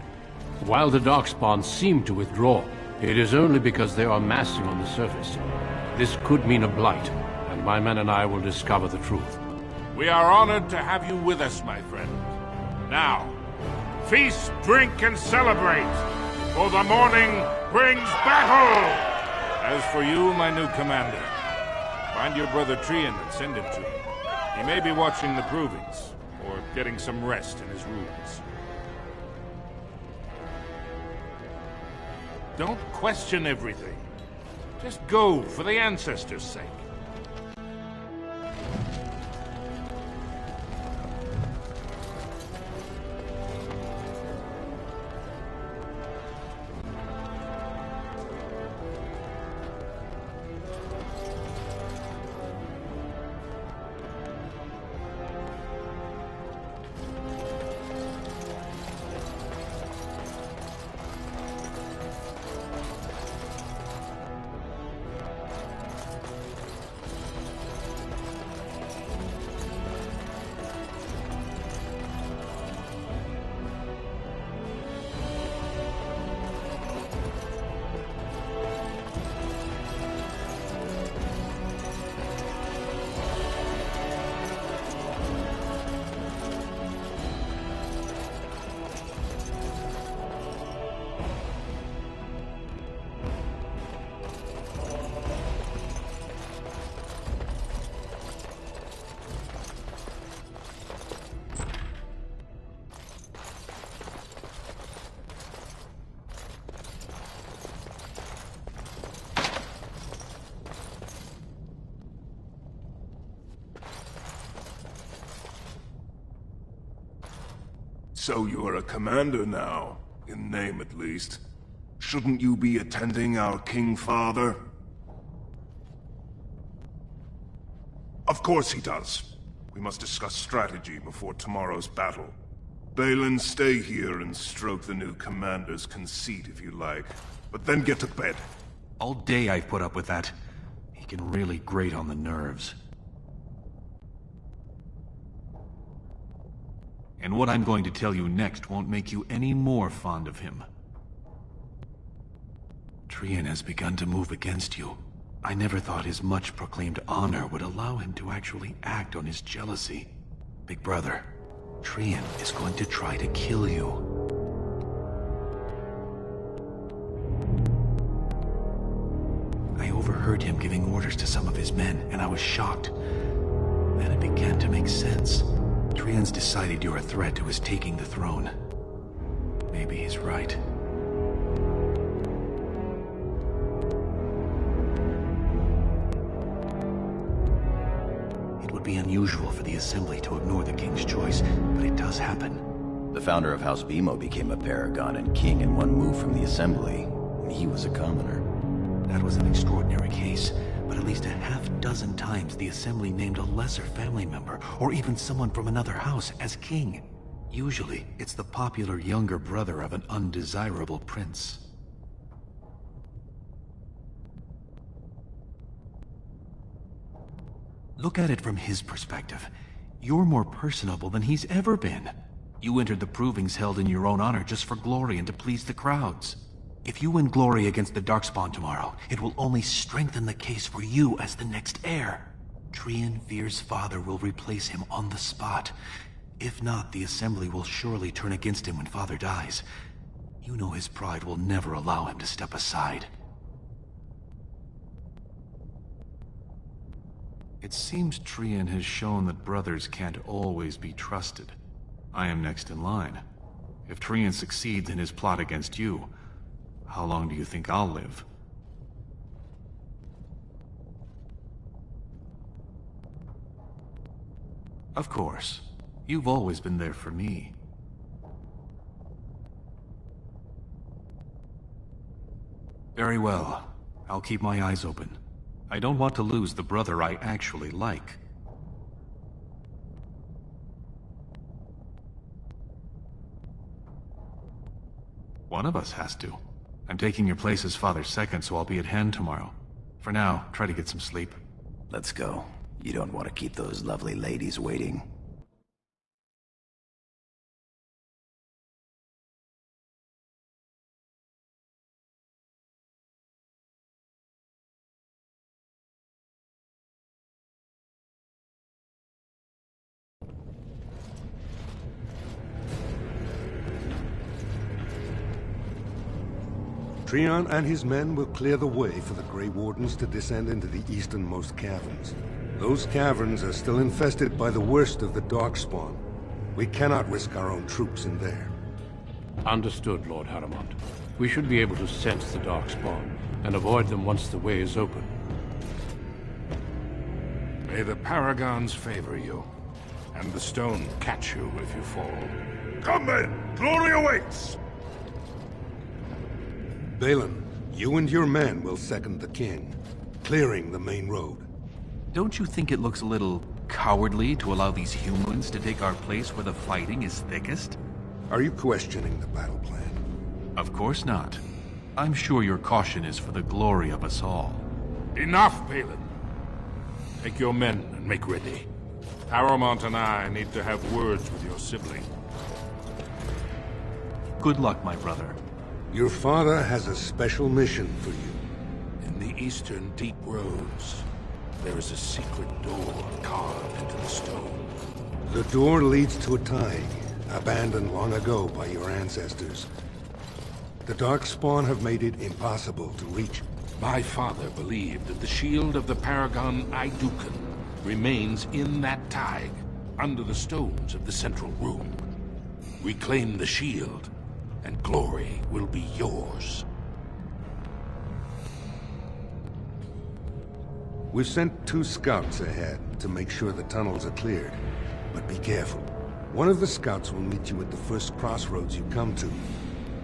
[SPEAKER 1] While the Darkspawn seem to withdraw, it is only because they are massing on the surface. This could mean a blight, and my men and I will discover the truth.
[SPEAKER 23] We are honored to have you with us, my friend. Now, feast, drink, and celebrate, for the morning brings battle! As for you, my new commander, find your brother Trian and send him to me. He may be watching the provings, or getting some rest in his rooms. Don't question everything. Just go for the ancestors' sake.
[SPEAKER 22] So you're a commander now, in name at least. Shouldn't you be attending our King Father? Of course he does. We must discuss strategy before tomorrow's battle. Balin, stay here and stroke the new commander's conceit if you like. But then get to bed.
[SPEAKER 6] All day I've put up with that. He can really grate on the nerves. And what I'm going to tell you next won't make you any more fond of him. Trian has begun to move against you. I never thought his much-proclaimed honor would allow him to actually act on his jealousy. Big brother, Trian is going to try to kill you. I overheard him giving orders to some of his men, and I was shocked. Then it began to make sense. Trian's decided you're a threat to his taking the throne. Maybe he's right. It would be unusual for the Assembly to ignore the King's choice, but it does happen.
[SPEAKER 4] The founder of House Bimo became a Paragon and King in one move from the Assembly, when he was a commoner.
[SPEAKER 6] That was an extraordinary case, but at least a half-dozen times the Assembly named a lesser family member, or even someone from another house, as king. Usually, it's the popular younger brother of an undesirable prince. Look at it from his perspective. You're more personable than he's ever been. You entered the provings held in your own honor just for glory and to please the crowds. If you win glory against the Darkspawn tomorrow, it will only strengthen the case for you as the next heir. Trian Veer's father will replace him on the spot. If not, the Assembly will surely turn against him when father dies. You know his pride will never allow him to step aside. It seems Trian has shown that brothers can't always be trusted. I am next in line. If Trian succeeds in his plot against you, how long do you think I'll live? Of course. You've always been there for me. Very well. I'll keep my eyes open. I don't want to lose the brother I actually like. One of us has to. I'm taking your place as father's second, so I'll be at hand tomorrow. For now, try to get some sleep.
[SPEAKER 4] Let's go. You don't want to keep those lovely ladies waiting.
[SPEAKER 10] Trian and his men will clear the way for the Grey Wardens to descend into the easternmost caverns. Those caverns are still infested by the worst of the Darkspawn. We cannot risk our own troops in there.
[SPEAKER 1] Understood, Lord Haramond. We should be able to sense the Darkspawn and avoid them once the way is open.
[SPEAKER 23] May the Paragons favor you, and the stone catch you if you fall.
[SPEAKER 22] Come then! Glory awaits!
[SPEAKER 10] Balin, you and your men will second the king, clearing the main road.
[SPEAKER 6] Don't you think it looks a little cowardly to allow these humans to take our place where the fighting is thickest?
[SPEAKER 10] Are you questioning the battle plan?
[SPEAKER 6] Of course not. I'm sure your caution is for the glory of us all.
[SPEAKER 23] Enough, Balin. Take your men and make ready. Haramond and I need to have words with your sibling.
[SPEAKER 6] Good luck, my brother.
[SPEAKER 10] Your father has a special mission for you.
[SPEAKER 23] In the eastern deep roads, there is a secret door carved into the stone.
[SPEAKER 10] The door leads to a tide, abandoned long ago by your ancestors. The Darkspawn have made it impossible to reach.
[SPEAKER 23] My father believed that the shield of the Paragon Aidukan remains in that tide, under the stones of the central room. Reclaim the shield, and glory will be yours.
[SPEAKER 10] We've sent 2 scouts ahead to make sure the tunnels are cleared. But be careful. One of the scouts will meet you at the first crossroads you come to.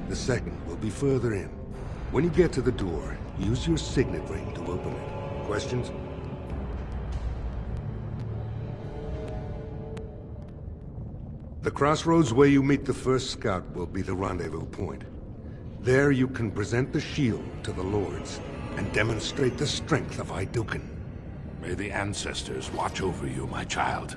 [SPEAKER 10] The second will be further in. When you get to the door, use your signet ring to open it. Questions? The crossroads where you meet the first scout will be the rendezvous point. There you can present the shield to the lords and demonstrate the strength of Aidukan.
[SPEAKER 23] May the ancestors watch over you, my child.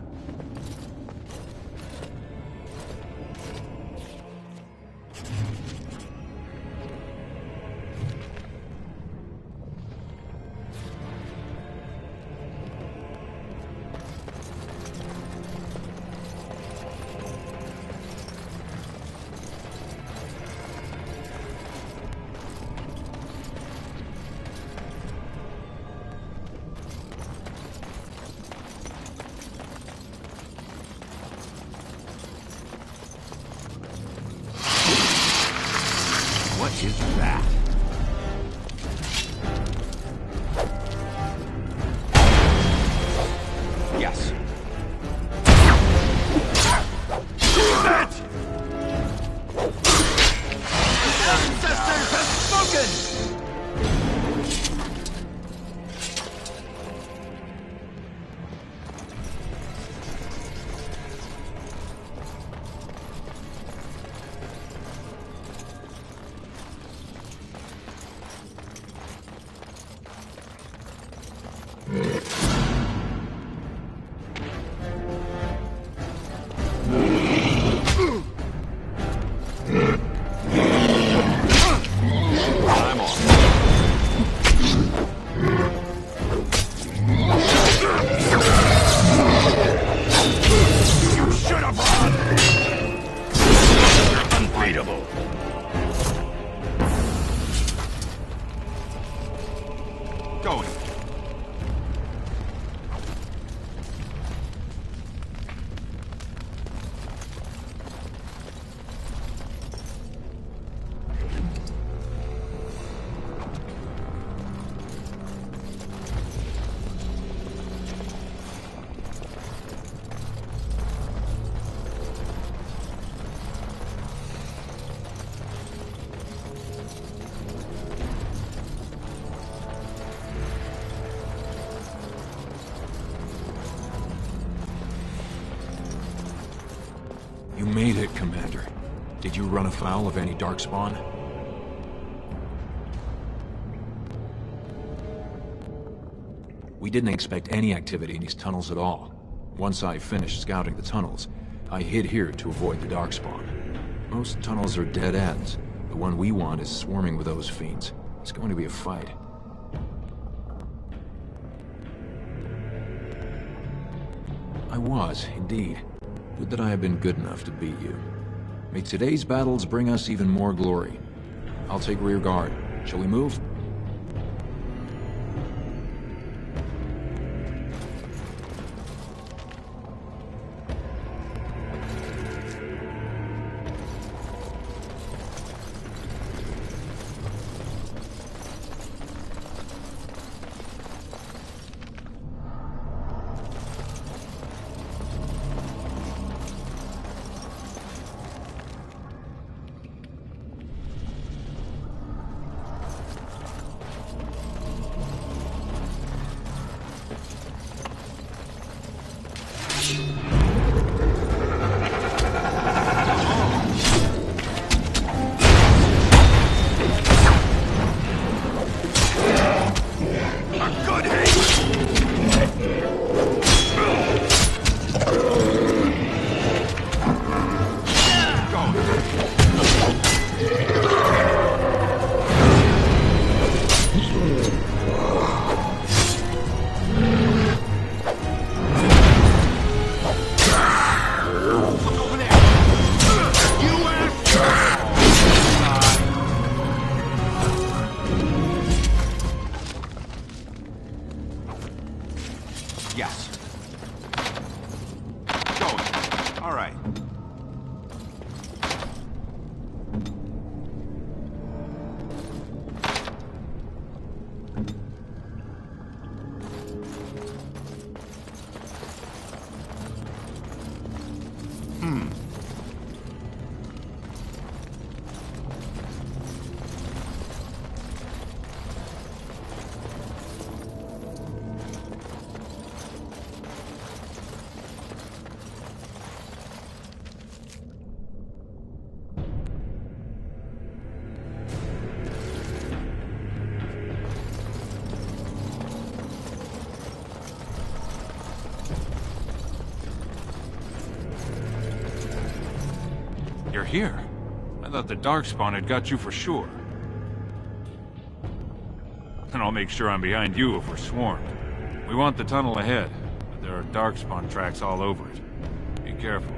[SPEAKER 23] What is that?
[SPEAKER 13] Yes.
[SPEAKER 14] The ancestors have spoken!
[SPEAKER 5] You made it, Commander. Did you run afoul of any Darkspawn? We didn't expect any activity in these tunnels at all. Once I finished scouting the tunnels, I hid here to avoid the Darkspawn. Most tunnels are dead ends. The one we want is swarming with those fiends. It's going to be a fight. I was, indeed. Would that I had been good enough to beat you. May today's battles bring us even more glory. I'll take rear guard. Shall we move?
[SPEAKER 3] Yes. Going. All right.
[SPEAKER 11] You're here? I thought the Darkspawn had got you for sure. And I'll make sure I'm behind you if we're swarmed. We want the tunnel ahead, but there are Darkspawn tracks all over it. Be careful.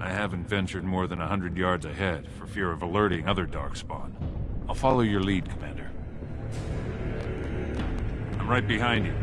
[SPEAKER 11] I haven't ventured more than 100 yards ahead, for fear of alerting other Darkspawn. I'll follow your lead, Commander. I'm right behind you.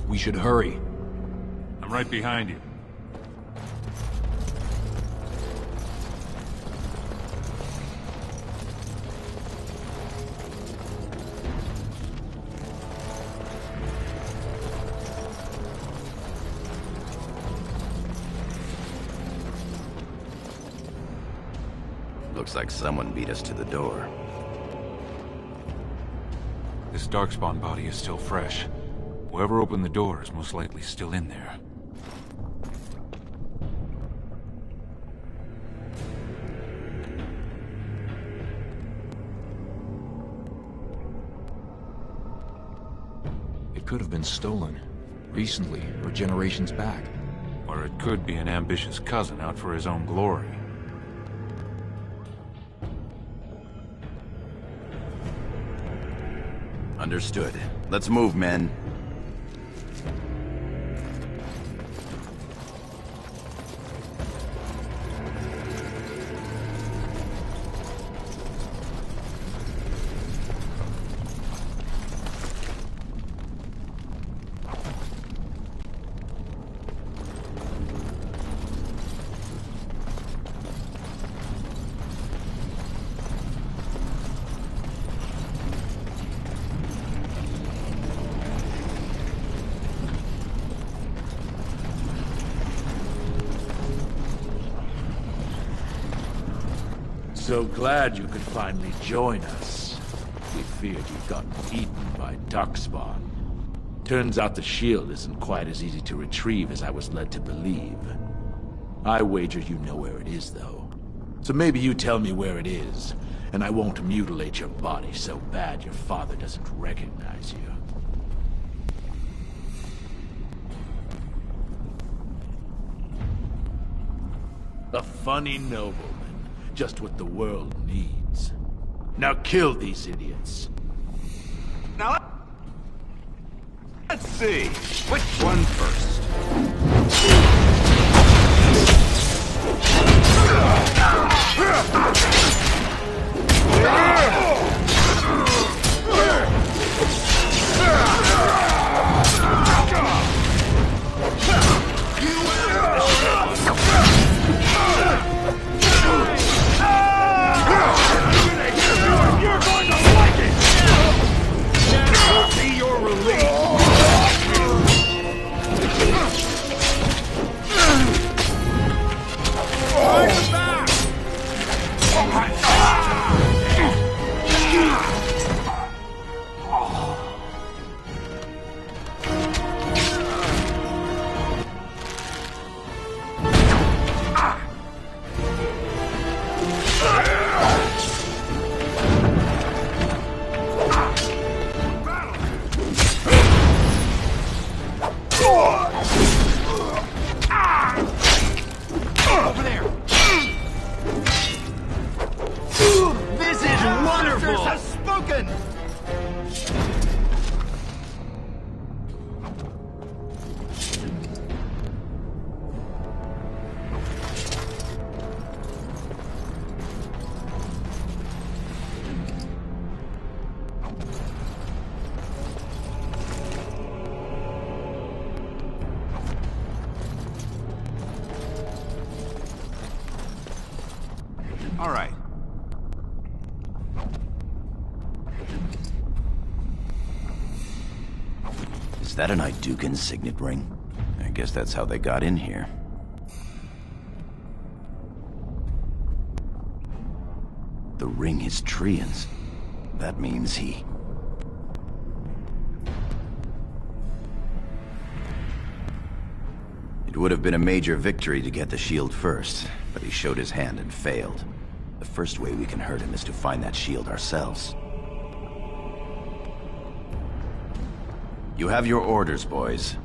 [SPEAKER 5] We should hurry.
[SPEAKER 11] I'm right behind you.
[SPEAKER 4] Looks like someone beat us to the door.
[SPEAKER 11] This Darkspawn body is still fresh. Whoever opened the door is most likely still in there.
[SPEAKER 5] It could have been stolen. Recently, or generations back.
[SPEAKER 11] Or it could be an ambitious cousin out for his own glory.
[SPEAKER 4] Understood. Let's move, men.
[SPEAKER 12] So glad you could finally join us. We feared you'd gotten eaten by Darkspawn. Turns out the shield isn't quite as easy to retrieve as I was led to believe. I wager you know where it is, though. So maybe you tell me where it is, and I won't mutilate your body so bad your father doesn't recognize you. A funny nobleman. Just what the world needs. Now kill these idiots.
[SPEAKER 3] Now, let's see. Which one first?
[SPEAKER 14] open!
[SPEAKER 3] All right.
[SPEAKER 4] Is that an Idukan signet ring? I guess that's how they got in here. The ring is Trian's. That means he... It would have been a major victory to get the shield first, but he showed his hand and failed. The first way we can hurt him is to find that shield ourselves. You have your orders, boys.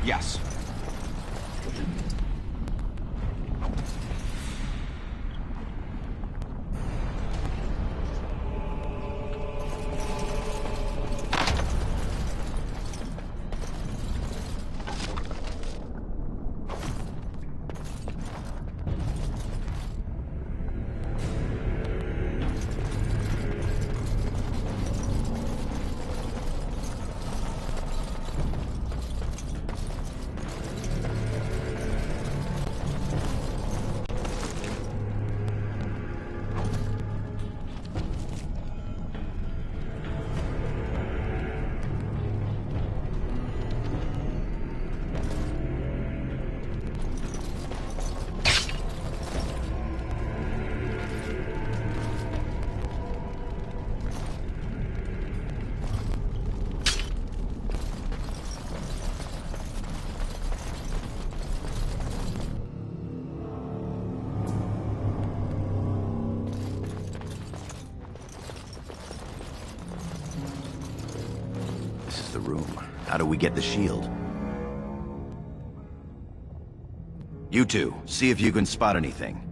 [SPEAKER 3] Yes.
[SPEAKER 4] The room. How do we get the shield? You two, see if you can spot anything.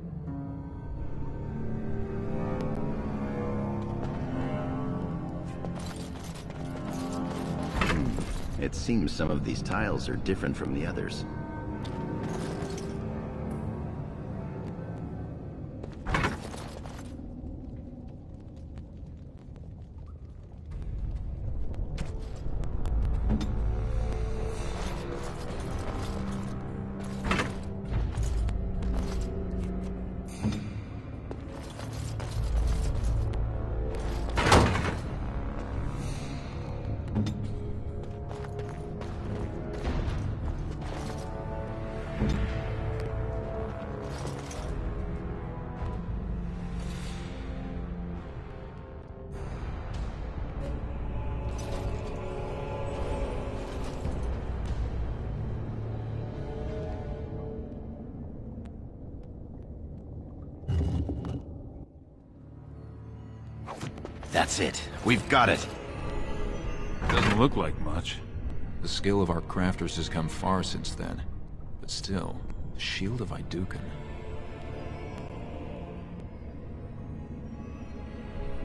[SPEAKER 4] It seems some of these tiles are different from the others. That's it. We've got it.
[SPEAKER 11] Doesn't look like much.
[SPEAKER 5] The skill of our crafters has come far since then. But still, the shield of Idukan.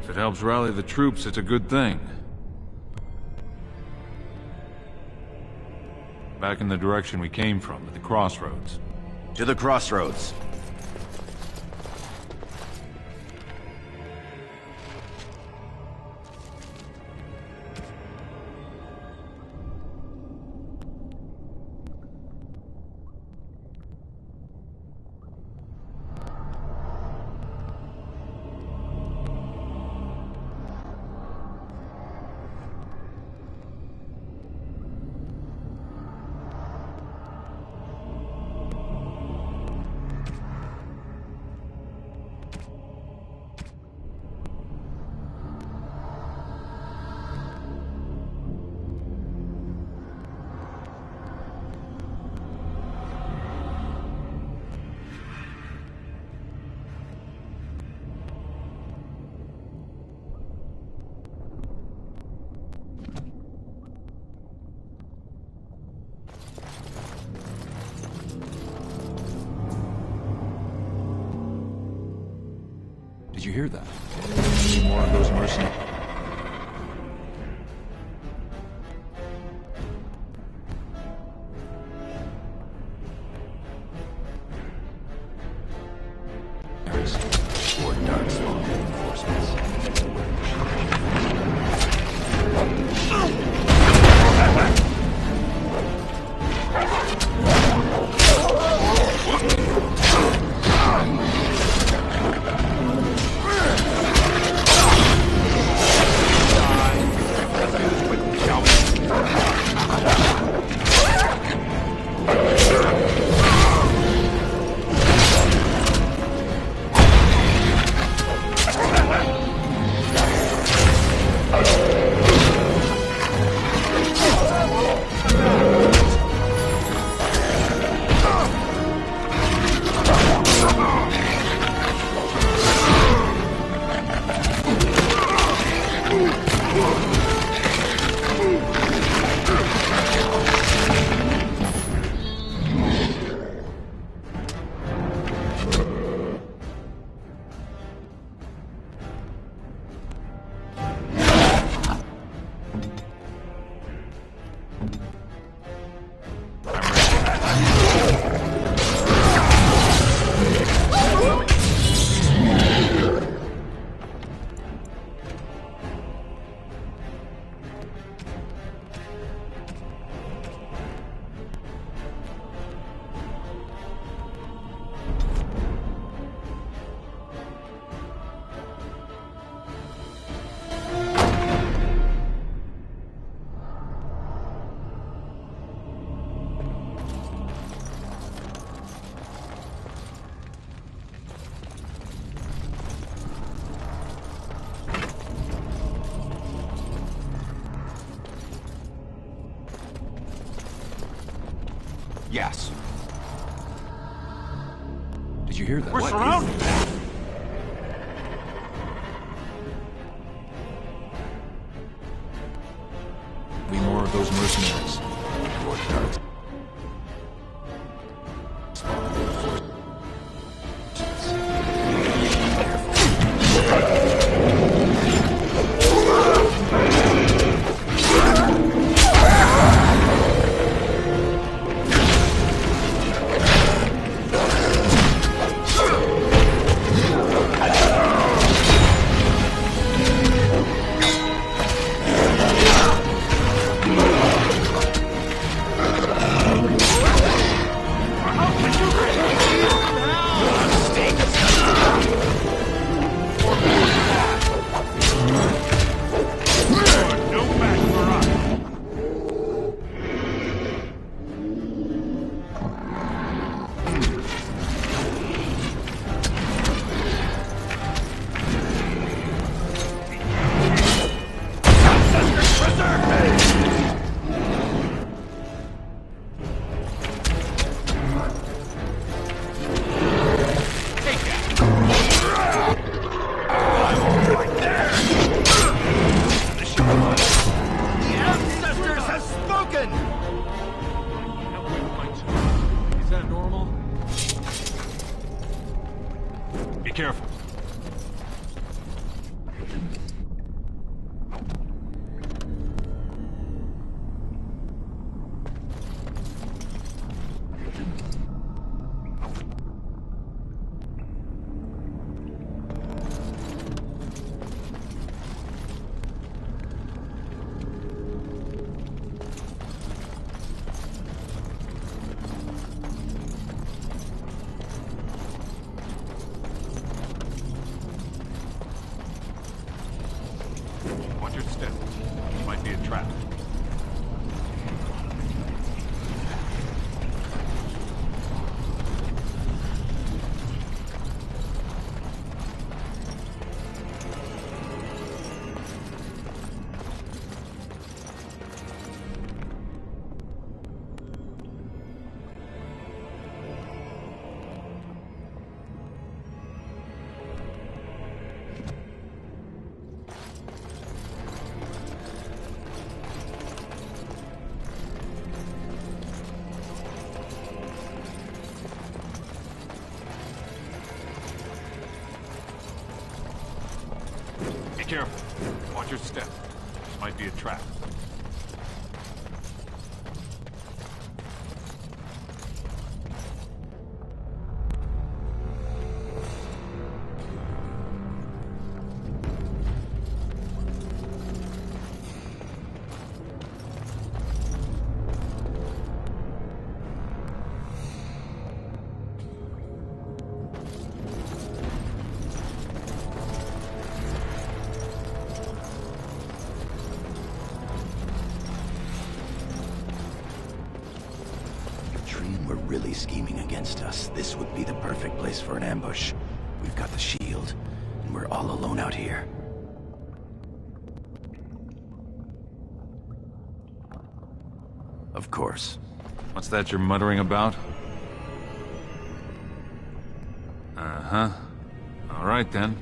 [SPEAKER 11] If it helps rally the troops, it's a good thing. Back in the direction we came from, at the crossroads.
[SPEAKER 4] To the crossroads.
[SPEAKER 5] Did you hear that? Any more of those mercenaries?
[SPEAKER 4] Or Darkspawn reinforcements.
[SPEAKER 6] Yes.
[SPEAKER 5] Did you hear that?
[SPEAKER 6] We're surrounded!
[SPEAKER 5] Be more of those mercenaries. Or Darkspawn.
[SPEAKER 11] Careful. Be careful. Watch your step. This might be a trap.
[SPEAKER 4] Really scheming against us, this would be the perfect place for an ambush. We've got the shield, and we're all alone out here. Of course.
[SPEAKER 11] What's that you're muttering about? Uh-huh. All right, then.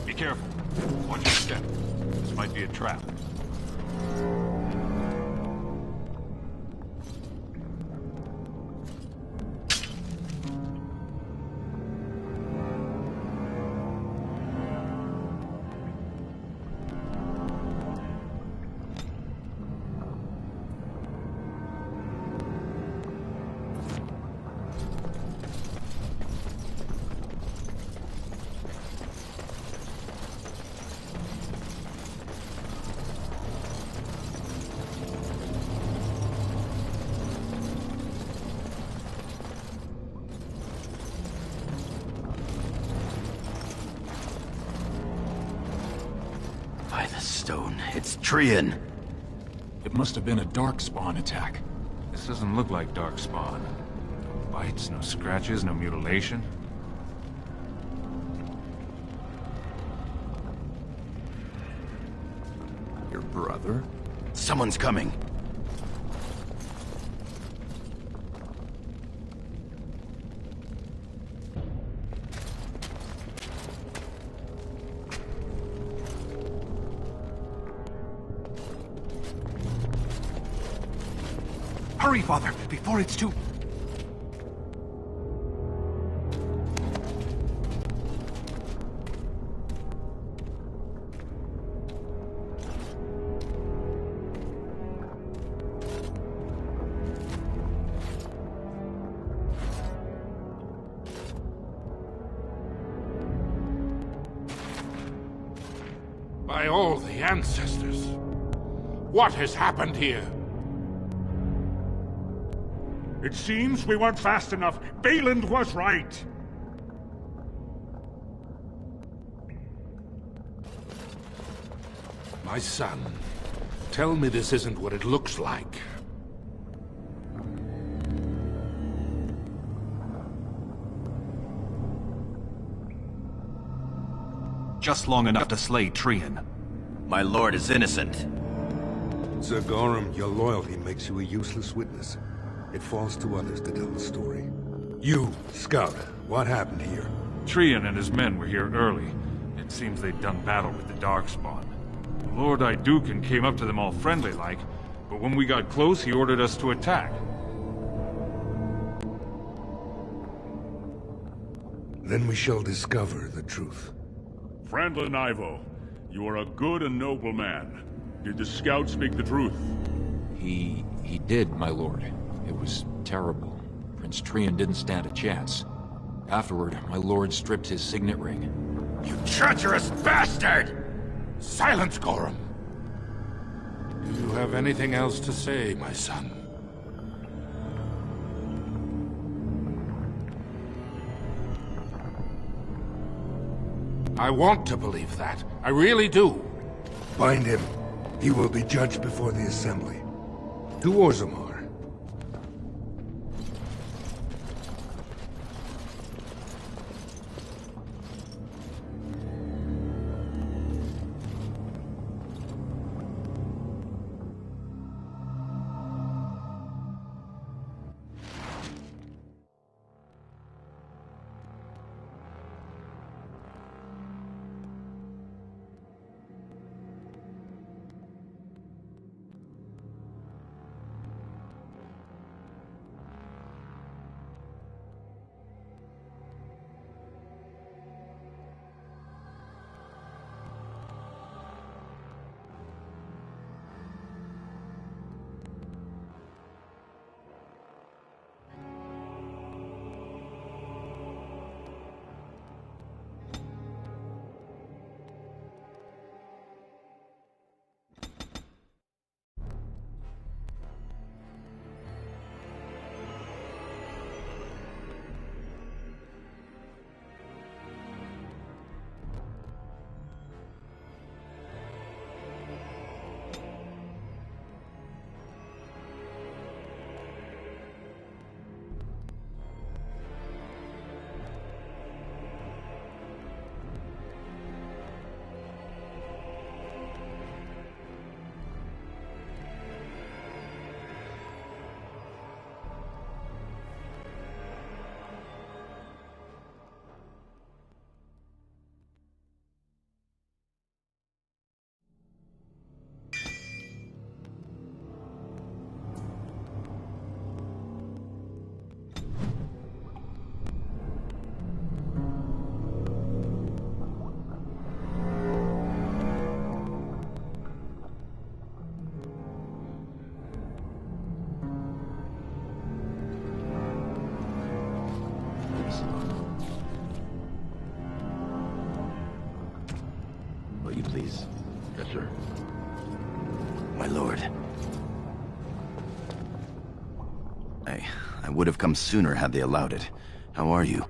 [SPEAKER 11] Be careful. Watch your step. This might be a trap.
[SPEAKER 4] By the stone, it's Trian.
[SPEAKER 5] It must have been a darkspawn attack.
[SPEAKER 11] This doesn't look like darkspawn. No bites, no scratches, no mutilation.
[SPEAKER 5] Your brother?
[SPEAKER 4] Someone's coming.
[SPEAKER 6] Hurry, Father, before it's too...
[SPEAKER 23] By all the ancestors, what has happened here?
[SPEAKER 16] It seems we weren't fast enough. Balin was right.
[SPEAKER 23] My son, tell me this isn't what it looks like.
[SPEAKER 6] Just long enough to slay Trian.
[SPEAKER 4] My lord is innocent.
[SPEAKER 10] Sir Gorham, your loyalty makes you a useless witness. It falls to others to tell the story. You, Scout, what happened here?
[SPEAKER 11] Trian and his men were here early. It seems they'd done battle with the Darkspawn. Lord Iduken came up to them all friendly-like, but when we got close, he ordered us to attack.
[SPEAKER 10] Then we shall discover the truth.
[SPEAKER 16] Frandlin Ivo, you are a good and noble man. Did the scout speak the truth?
[SPEAKER 5] He did, my lord. It was terrible. Prince Trian didn't stand a chance. Afterward, my lord stripped his signet ring.
[SPEAKER 23] You treacherous bastard! Silence, Gorham! Do you have anything else to say, my son? I want to believe that. I really do.
[SPEAKER 10] Bind him. He will be judged before the Assembly. To Orzammar.
[SPEAKER 4] Will you please?
[SPEAKER 23] Yes, sir.
[SPEAKER 4] My lord. I would have come sooner had they allowed it. How are you?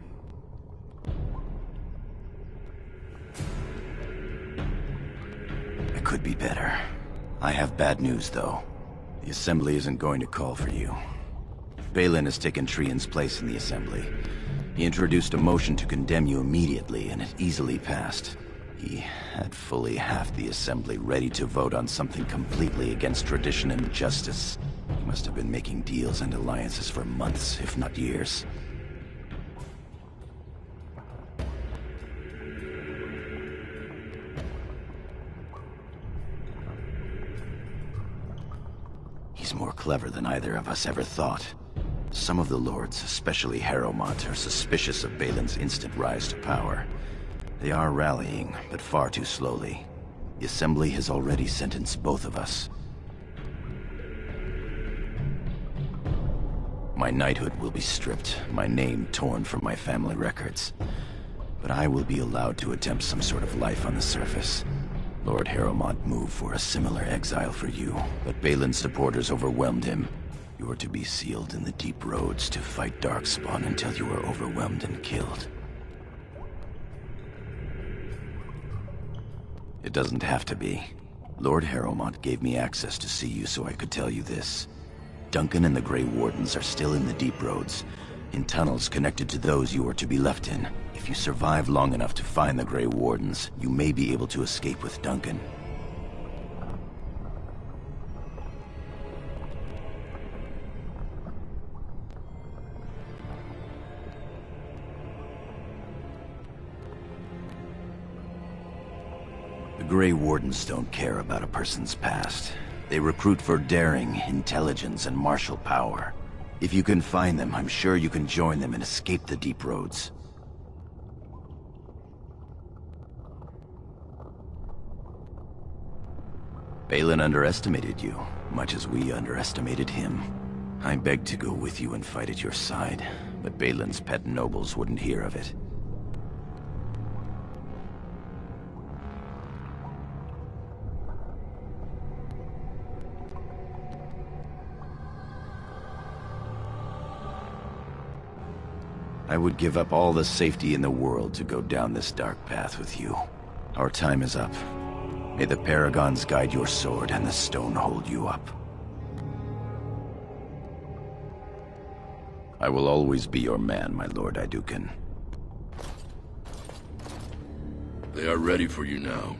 [SPEAKER 4] I could be better. I have bad news, though. The Assembly isn't going to call for you. Balin has taken Trian's place in the Assembly. He introduced a motion to condemn you immediately, and it easily passed. He had fully half the Assembly ready to vote on something completely against tradition and justice. He must have been making deals and alliances for months, if not years. He's more clever than either of us ever thought. Some of the lords, especially Harrowmont, are suspicious of Balin's instant rise to power. They are rallying, but far too slowly. The Assembly has already sentenced both of us. My knighthood will be stripped, my name torn from my family records. But I will be allowed to attempt some sort of life on the surface. Lord Harrowmont moved for a similar exile for you, but Balin's supporters overwhelmed him. You are to be sealed in the deep roads to fight Darkspawn until you are overwhelmed and killed. It doesn't have to be. Lord Harrowmont gave me access to see you so I could tell you this. Duncan and the Grey Wardens are still in the deep roads, in tunnels connected to those you are to be left in. If you survive long enough to find the Grey Wardens, you may be able to escape with Duncan. The Grey Wardens don't care about a person's past. They recruit for daring, intelligence, and martial power. If you can find them, I'm sure you can join them and escape the deep roads. Balin underestimated you, much as we underestimated him. I begged to go with you and fight at your side, but Balin's pet nobles wouldn't hear of it. I would give up all the safety in the world to go down this dark path with you. Our time is up. May the Paragons guide your sword and the stone hold you up. I will always be your man, my Lord Iduken.
[SPEAKER 13] They are ready for you now.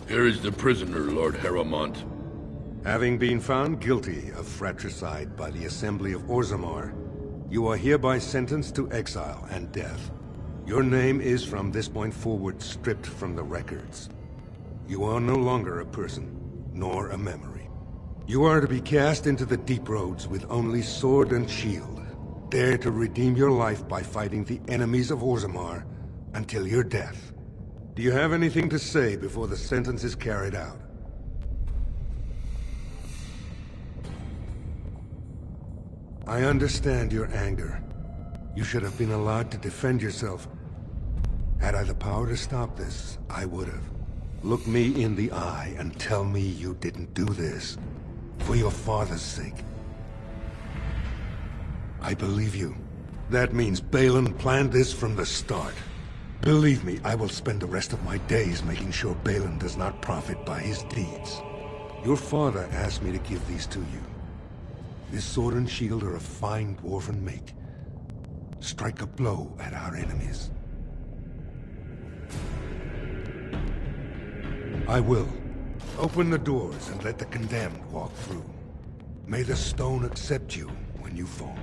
[SPEAKER 13] Here is the prisoner, Lord Harrowmont.
[SPEAKER 10] Having been found guilty of fratricide by the Assembly of Orzammar, you are hereby sentenced to exile and death. Your name is from this point forward stripped from the records. You are no longer a person, nor a memory. You are to be cast into the deep roads with only sword and shield. Dare to redeem your life by fighting the enemies of Orzammar until your death. Do you have anything to say before the sentence is carried out? I understand your anger. You should have been allowed to defend yourself. Had I the power to stop this, I would have. Look me in the eye and tell me you didn't do this. For your father's sake. I believe you. That means Balin planned this from the start. Believe me, I will spend the rest of my days making sure Balin does not profit by his deeds. Your father asked me to give these to you. This sword and shield are of fine dwarven make. Strike a blow at our enemies. I will. Open the doors and let the condemned walk through. May the stone accept you when you fall.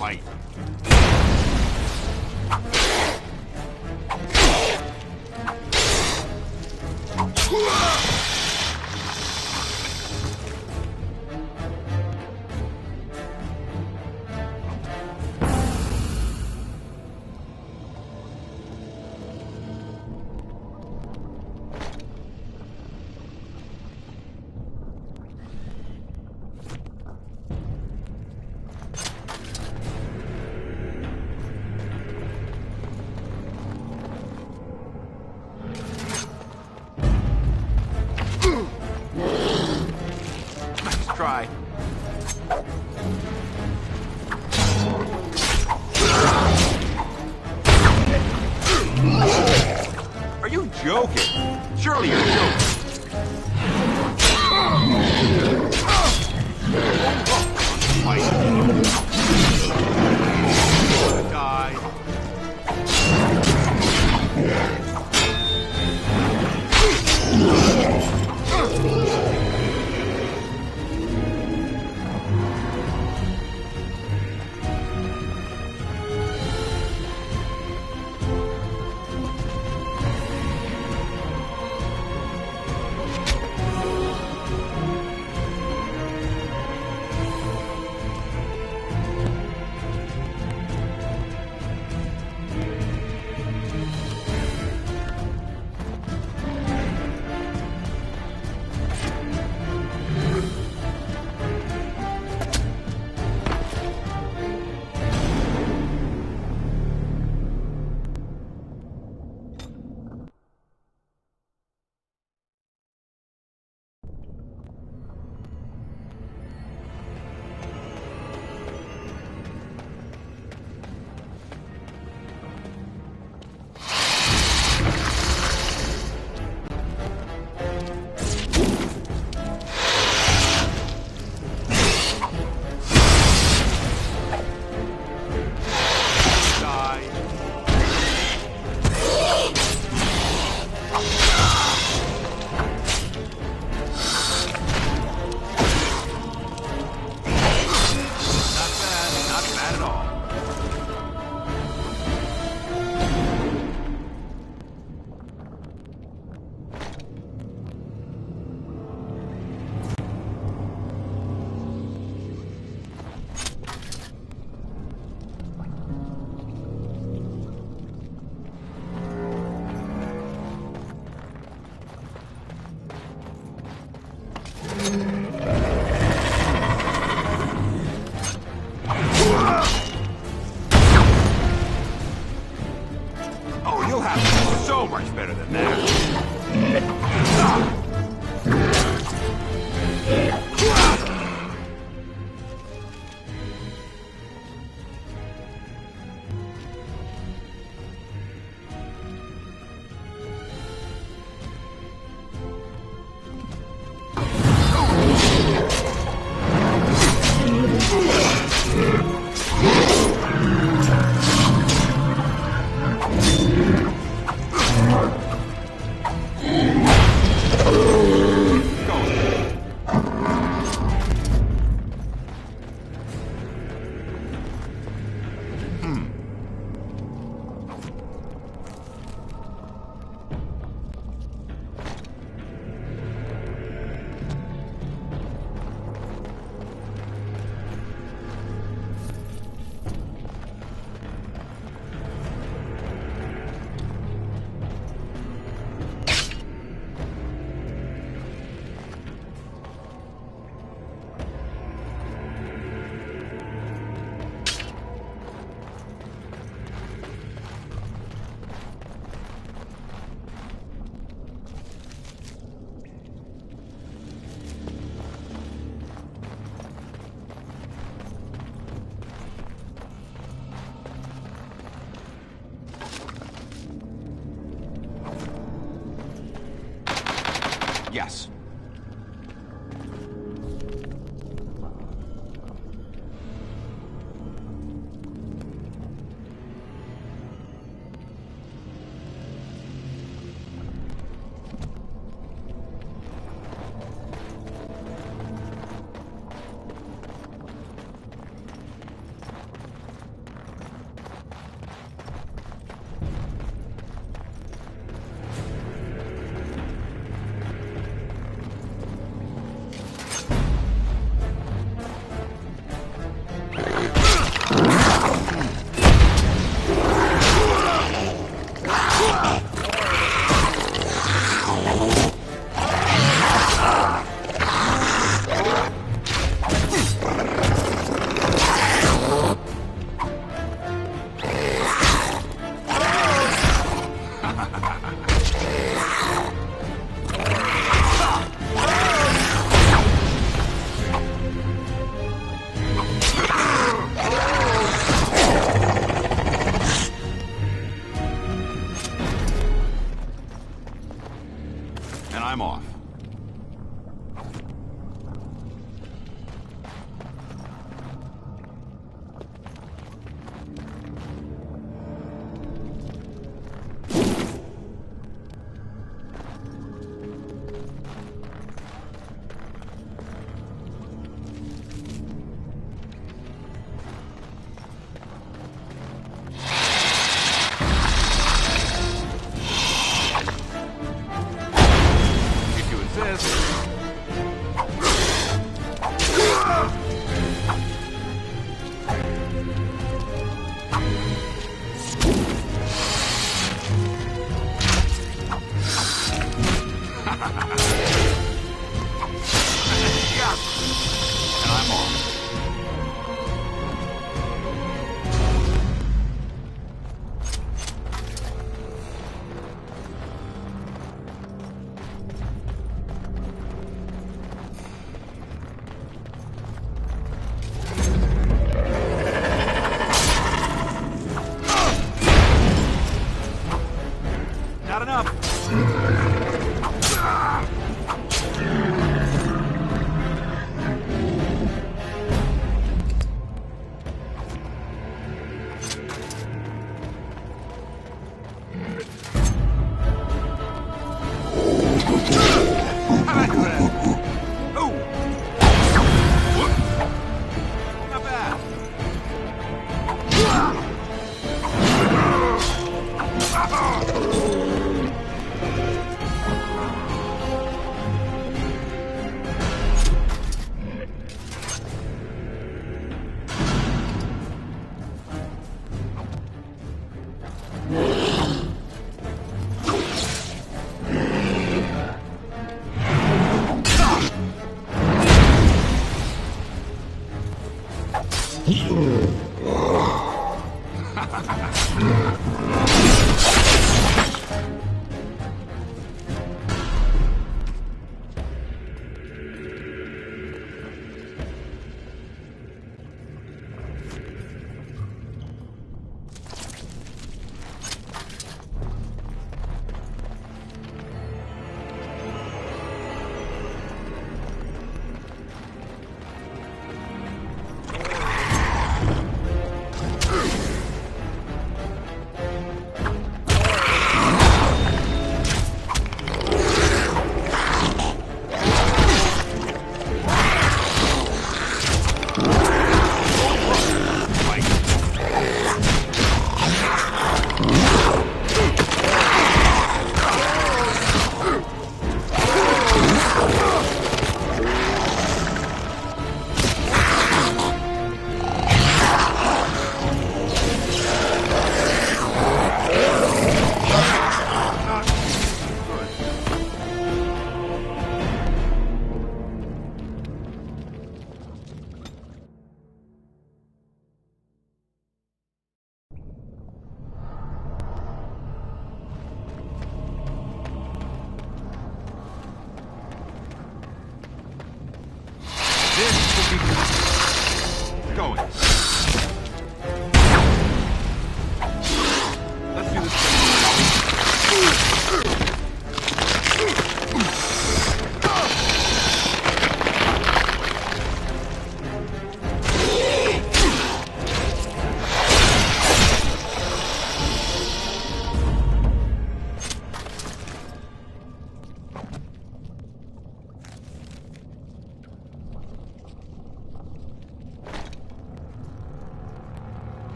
[SPEAKER 23] Fight.
[SPEAKER 6] try. Are you joking? Surely you're joking. Die.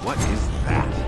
[SPEAKER 3] What is that?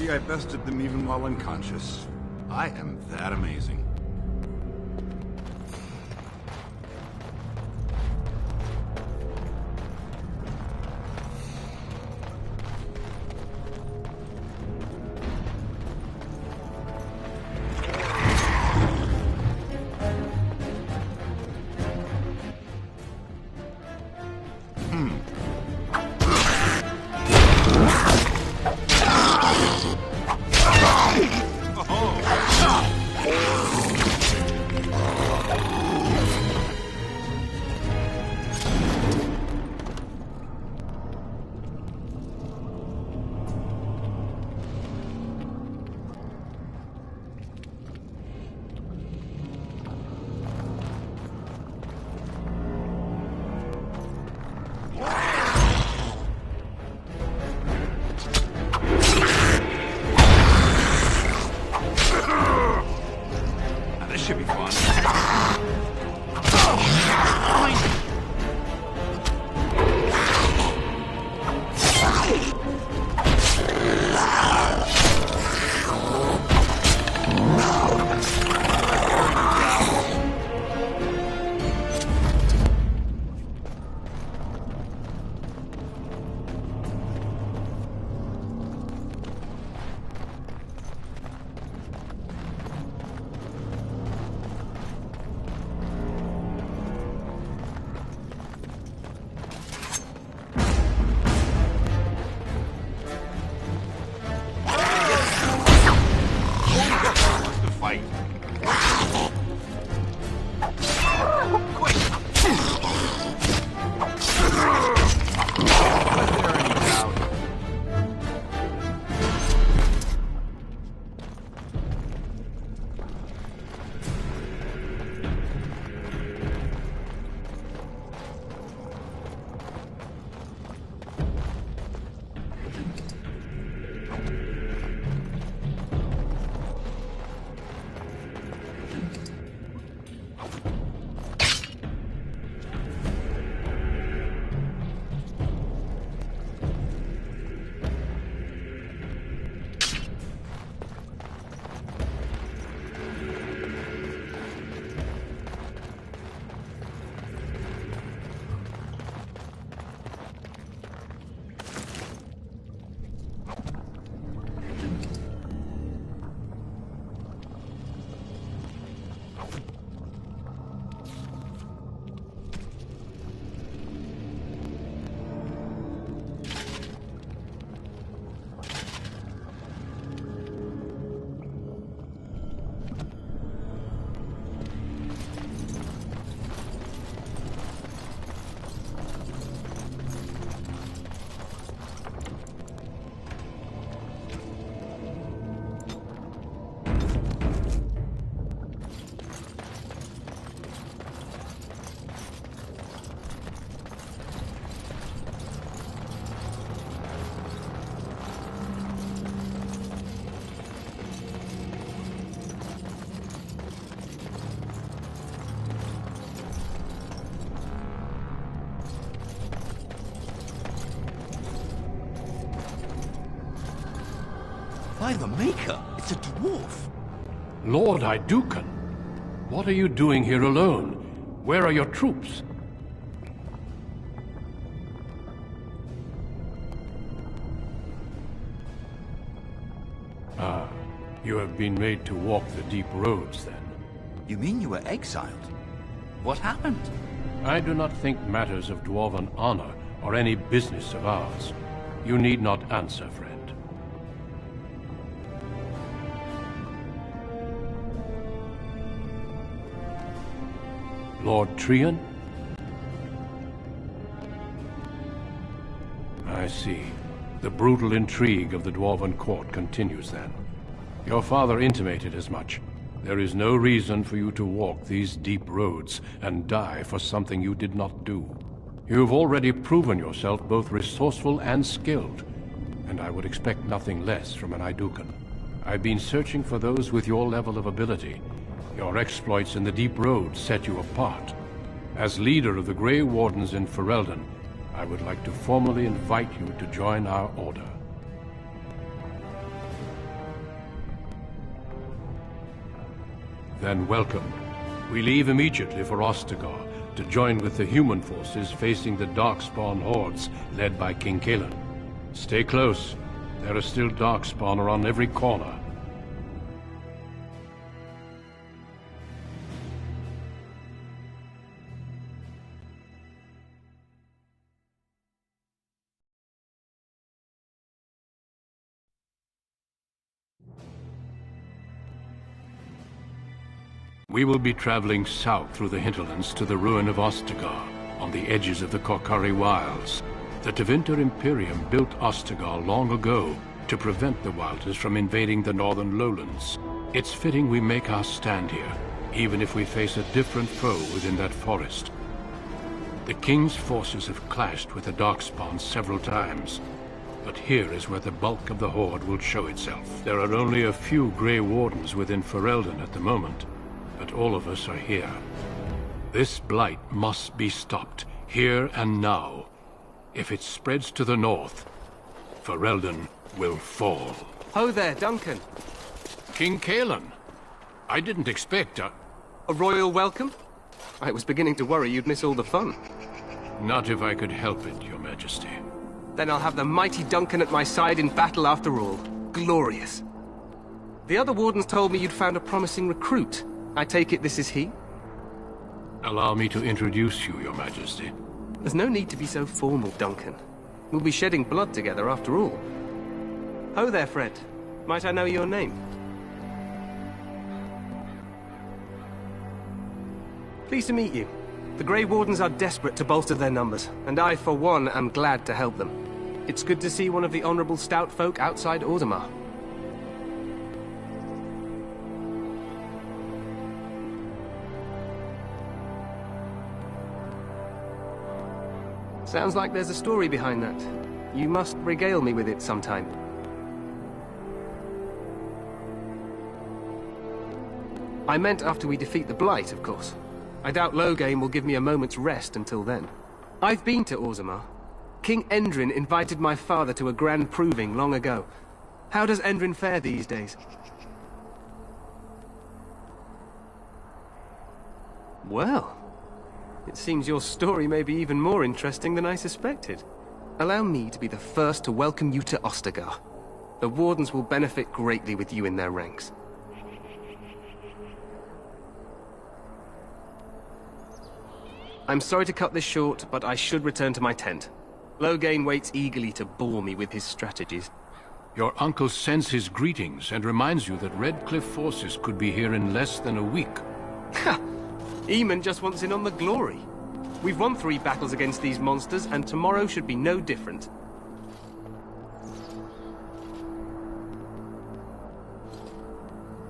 [SPEAKER 3] see I bested them even while unconscious. I am that amazing. Should be fun.
[SPEAKER 6] By the Maker, it's a dwarf.
[SPEAKER 1] Lord Idukan, what are you doing here alone? Where are your troops? Ah, you have been made to walk the deep roads, then.
[SPEAKER 6] You mean you were exiled? What happened?
[SPEAKER 1] I do not think matters of dwarven honor are any business of ours. You need not answer, friend. Lord Trian? I see. The brutal intrigue of the Dwarven court continues then. Your father intimated as much. There is no reason for you to walk these deep roads and die for something you did not do. You've already proven yourself both resourceful and skilled, and I would expect nothing less from an Idukan. I've been searching for those with your level of ability. Your exploits in the deep roads set you apart. As leader of the Grey Wardens in Ferelden, I would like to formally invite you to join our order. then welcome. We leave immediately for Ostagar to join with the human forces facing the Darkspawn hordes led by King Kaelan. Stay close. There are still Darkspawn around every corner. We will be traveling south through the hinterlands to the ruin of Ostagar, on the edges of the Korcari Wilds. The Tevinter Imperium built Ostagar long ago to prevent the Wilders from invading the northern lowlands. It's fitting we make our stand here, even if we face a different foe within that forest. The King's forces have clashed with the Darkspawn several times, but here is where the bulk of the Horde will show itself. There are only a few Grey Wardens within Ferelden at the moment, but all of us are here. This blight must be stopped, here and now. If it spreads to the north, Ferelden will fall.
[SPEAKER 15] Ho there, Duncan.
[SPEAKER 1] King Kaelan. I didn't expect a
[SPEAKER 15] royal welcome? I was beginning to worry you'd miss all the fun.
[SPEAKER 1] Not if I could help it, Your Majesty.
[SPEAKER 15] Then I'll have the mighty Duncan at my side in battle after all. Glorious. The other wardens told me you'd found a promising recruit. I take it this is he?
[SPEAKER 1] Allow me to introduce you, Your Majesty.
[SPEAKER 15] There's no need to be so formal, Duncan. We'll be shedding blood together after all. Ho there, Fred. Might I know your name? Pleased to meet you. The Grey Wardens are desperate to bolster their numbers, and I, for one, am glad to help them. It's good to see one of the honorable stout folk outside Orzammar. Sounds like there's a story behind that. You must regale me with it sometime. I meant after we defeat the Blight, of course. I doubt Loghain will give me a moment's rest until then. I've been to Orzammar. King Endrin invited my father to a grand proving long ago. How does Endrin fare these days? Well, it seems your story may be even more interesting than I suspected. Allow me to be the first to welcome you to Ostagar. The Wardens will benefit greatly with you in their ranks. I'm sorry to cut this short, but I should return to my tent. Loghain waits eagerly to bore me with his strategies.
[SPEAKER 1] Your uncle sends his greetings and reminds you that Redcliffe forces could be here in less than a week.
[SPEAKER 15] Ha! Eamon just wants in on the glory. We've won 3 battles against these monsters, and tomorrow should be no different.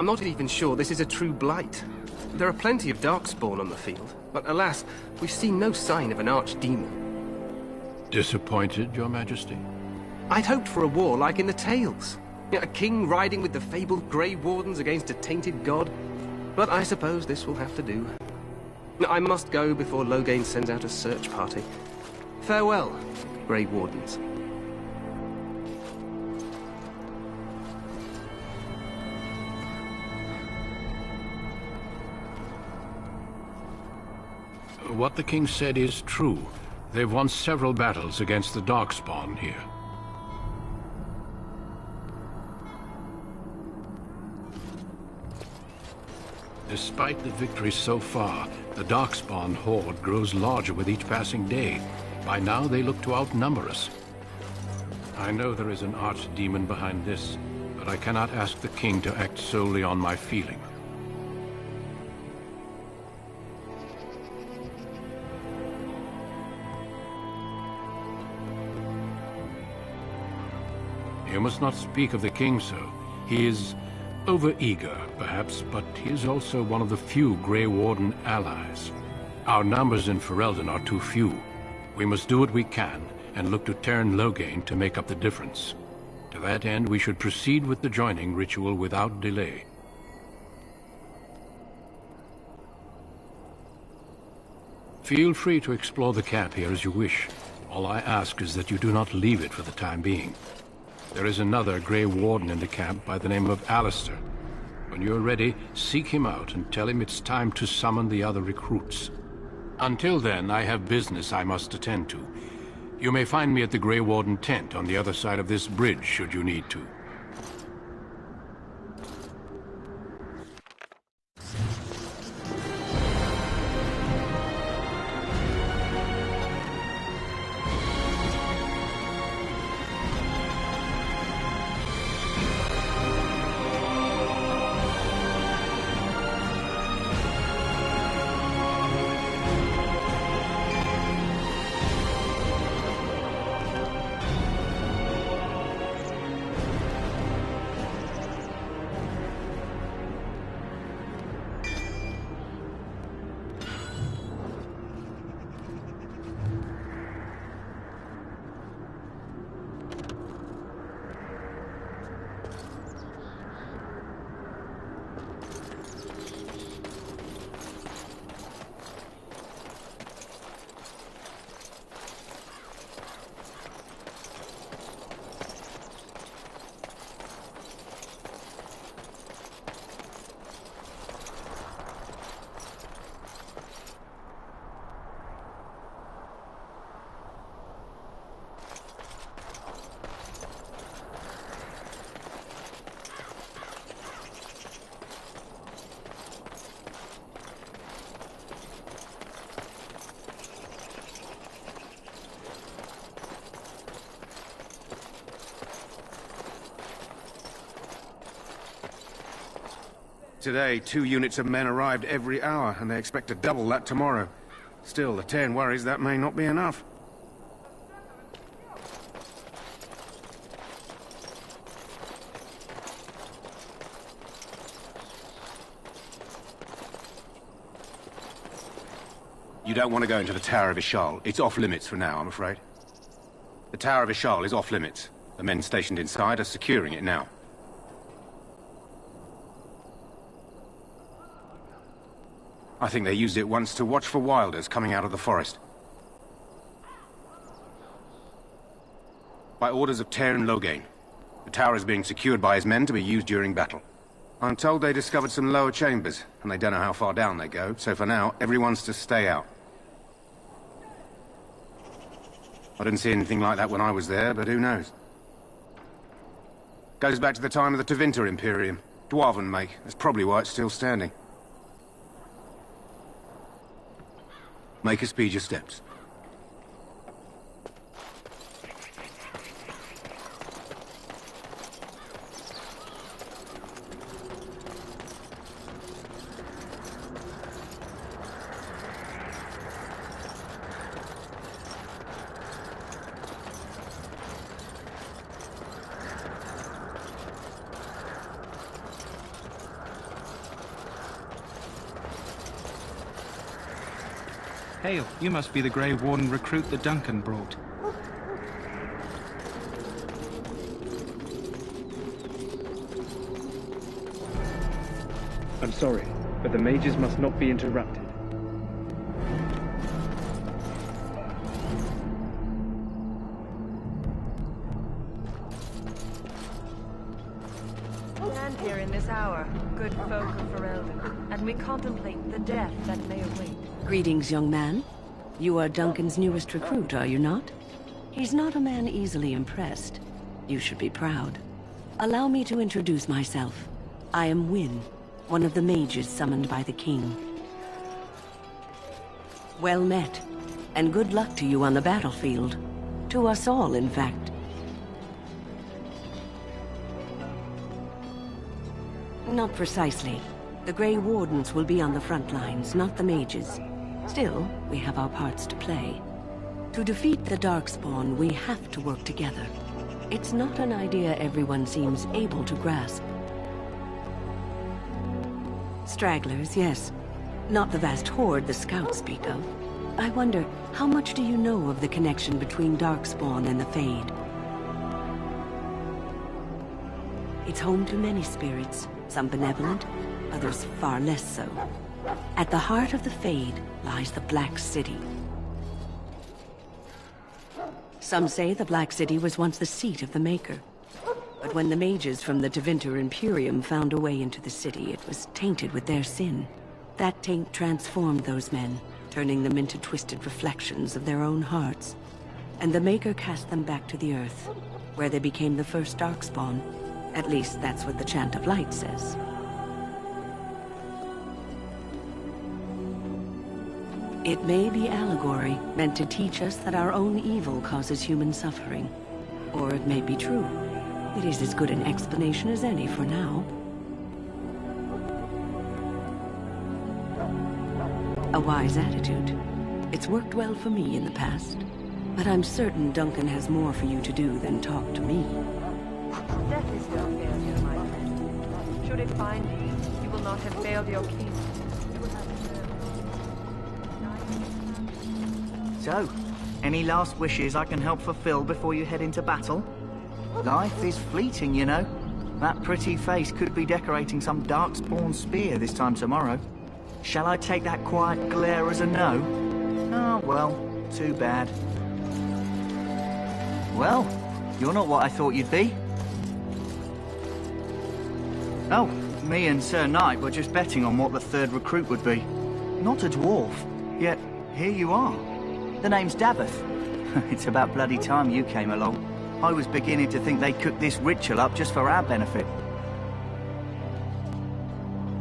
[SPEAKER 15] I'm not even sure this is a true blight. There are plenty of Darkspawn on the field, but alas, we've seen no sign of an archdemon.
[SPEAKER 1] Disappointed, Your Majesty?
[SPEAKER 15] I'd hoped for a war like in the tales. A king riding with the fabled Grey Wardens against a tainted god. But I suppose this will have to do. I must go before Loghain sends out a search party. Farewell, Grey Wardens.
[SPEAKER 1] What the king said is true. They've won several battles against the Darkspawn here. Despite the victory so far, the Darkspawn horde grows larger with each passing day. By now, they look to outnumber us. I know there is an archdemon behind this, but I cannot ask the king to act solely on my feeling. You must not speak of the king so. He is over-eager, perhaps, but he is also one of the few Grey Warden allies. Our numbers in Ferelden are too few. We must do what we can, and look to Teyrn Loghain to make up the difference. To that end, we should proceed with the joining ritual without delay. Feel free to explore the camp here as you wish. All I ask is that you do not leave it for the time being. There is another Grey Warden in the camp by the name of Alistair. When you're ready, seek him out and tell him it's time to summon the other recruits. Until then, I have business I must attend to. You may find me at the Grey Warden tent on the other side of this bridge, should you need to.
[SPEAKER 17] Today, 2 units of men arrived every hour, and they expect to double that tomorrow. Still, the Cairn worries that may not be enough. You don't want to go into the Tower of Ishal. It's off limits for now, I'm afraid. The Tower of Ishal is off limits. The men stationed inside are securing it now. I think they used it once to watch for wilders coming out of the forest. By orders of Ter and Loghain, the tower is being secured by his men to be used during battle. I'm told they discovered some lower chambers, and they don't know how far down they go, so for now, everyone's to stay out. I didn't see anything like that when I was there, but who knows? Goes back to the time of the Tevinter Imperium. Dwarven make. That's probably why it's still standing. Make us speed your steps.
[SPEAKER 18] Hail, you must be the Grey Warden recruit that Duncan brought.
[SPEAKER 19] I'm sorry, but the mages must not be interrupted.
[SPEAKER 24] Stand here in this hour, good folk of Ferelden, and we contemplate the death that may await.
[SPEAKER 25] Greetings, young man. You are Duncan's newest recruit, are you not? He's not a man easily impressed. You should be proud. Allow me to introduce myself. I am Wynne, one of the mages summoned by the king. Well met, and good luck to you on the battlefield. To us all, in fact. Not precisely. The Grey Wardens will be on the front lines, not the mages. Still, we have our parts to play. To defeat the Darkspawn, we have to work together. It's not an idea everyone seems able to grasp. Stragglers, yes. Not the vast horde the scouts speak of. I wonder, how much do you know of the connection between Darkspawn and the Fade? It's home to many spirits, some benevolent, others far less so. At the heart of the Fade lies the Black City. Some say the Black City was once the seat of the Maker. But when the mages from the Tevinter Imperium found a way into the city, it was tainted with their sin. That taint transformed those men, turning them into twisted reflections of their own hearts. And the Maker cast them back to the Earth, where they became the first Darkspawn. At least that's what the Chant of Light says. It may be allegory, meant to teach us that our own evil causes human suffering. Or it may be true. It is as good an explanation as any for now. A wise attitude. It's worked well for me in the past. But I'm certain Duncan has more for you to do than talk to me.
[SPEAKER 24] Death is no failure, my friend. Should it find you, you will not have failed your king. You will have
[SPEAKER 2] So, any last wishes I can help fulfill before you head into battle? Life is fleeting, you know. That pretty face could be decorating some Darkspawn spear this time tomorrow. Shall I take that quiet glare as a no? Oh, well, too bad. Well, you're not what I thought you'd be. Oh, me and Sir Knight were just betting on what the third recruit would be. Not a dwarf, yet here you are. The name's Daveth. It's about bloody time you came along. I was beginning to think they'd cooked this ritual up just for our benefit.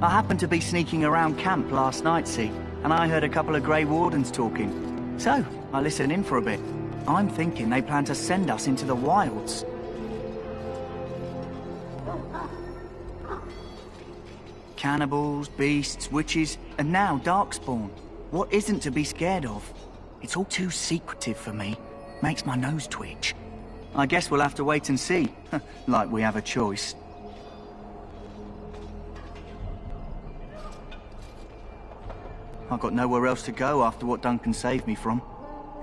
[SPEAKER 2] I happened to be sneaking around camp last night, see, and I heard a couple of Grey Wardens talking. So, I listened in for a bit. I'm thinking they plan to send us into the wilds. Cannibals, beasts, witches, and now Darkspawn. What isn't to be scared of? It's all too secretive for me. Makes my nose twitch. I guess we'll have to wait and see. Like we have a choice. I've got nowhere else to go after what Duncan saved me from.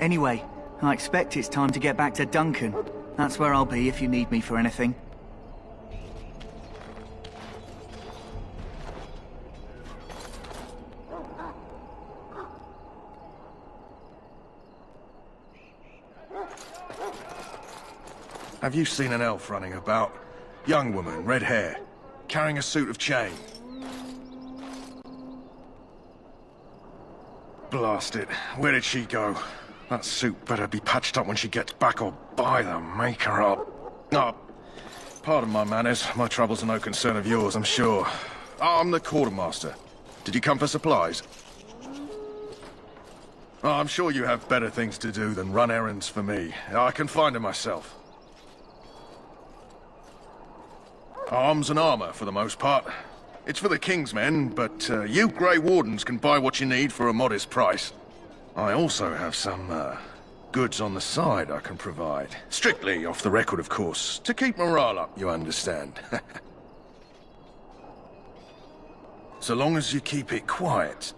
[SPEAKER 2] Anyway, I expect it's time to get back to Duncan. That's where I'll be if you need me for anything.
[SPEAKER 22] Have you seen an elf running about? Young woman, red hair, carrying a suit of chain. Blast it. Where did she go? That suit better be patched up when she gets back, or by the Maker up. Oh, pardon my manners. My troubles are no concern of yours, I'm sure. I'm the quartermaster. Did you come for supplies? Oh, I'm sure you have better things to do than run errands for me. I can find them myself. Arms and armor, for the most part. It's for the King's men, but you Grey Wardens can buy what you need for a modest price. I also have some, goods on the side I can provide. Strictly off the record, of course. To keep morale up, you understand. So long as you keep it quiet.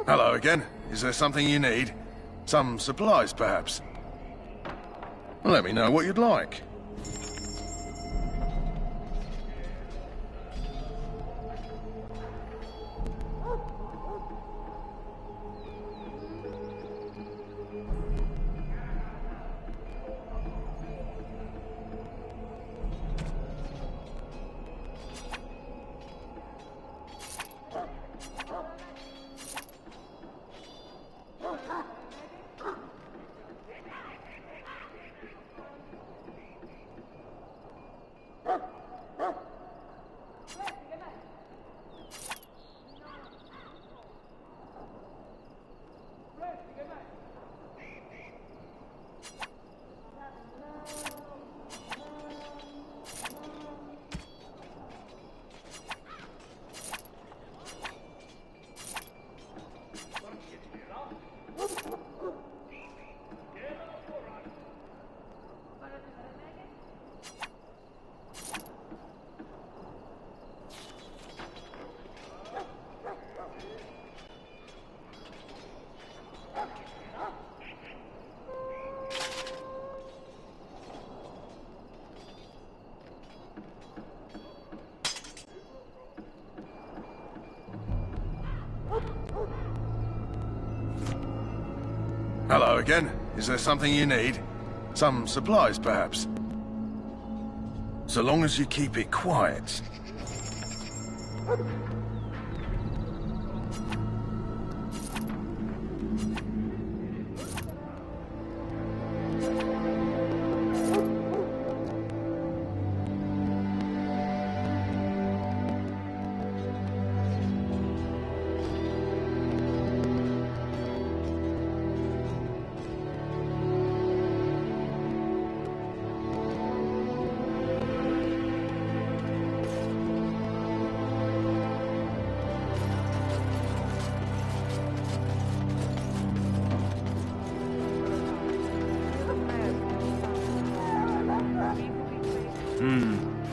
[SPEAKER 22] Hello again. Is there something you need? Some supplies, perhaps? Let me know what you'd like.
[SPEAKER 7] Hello again. Is there something you need? Some supplies, perhaps? So long as you keep it quiet.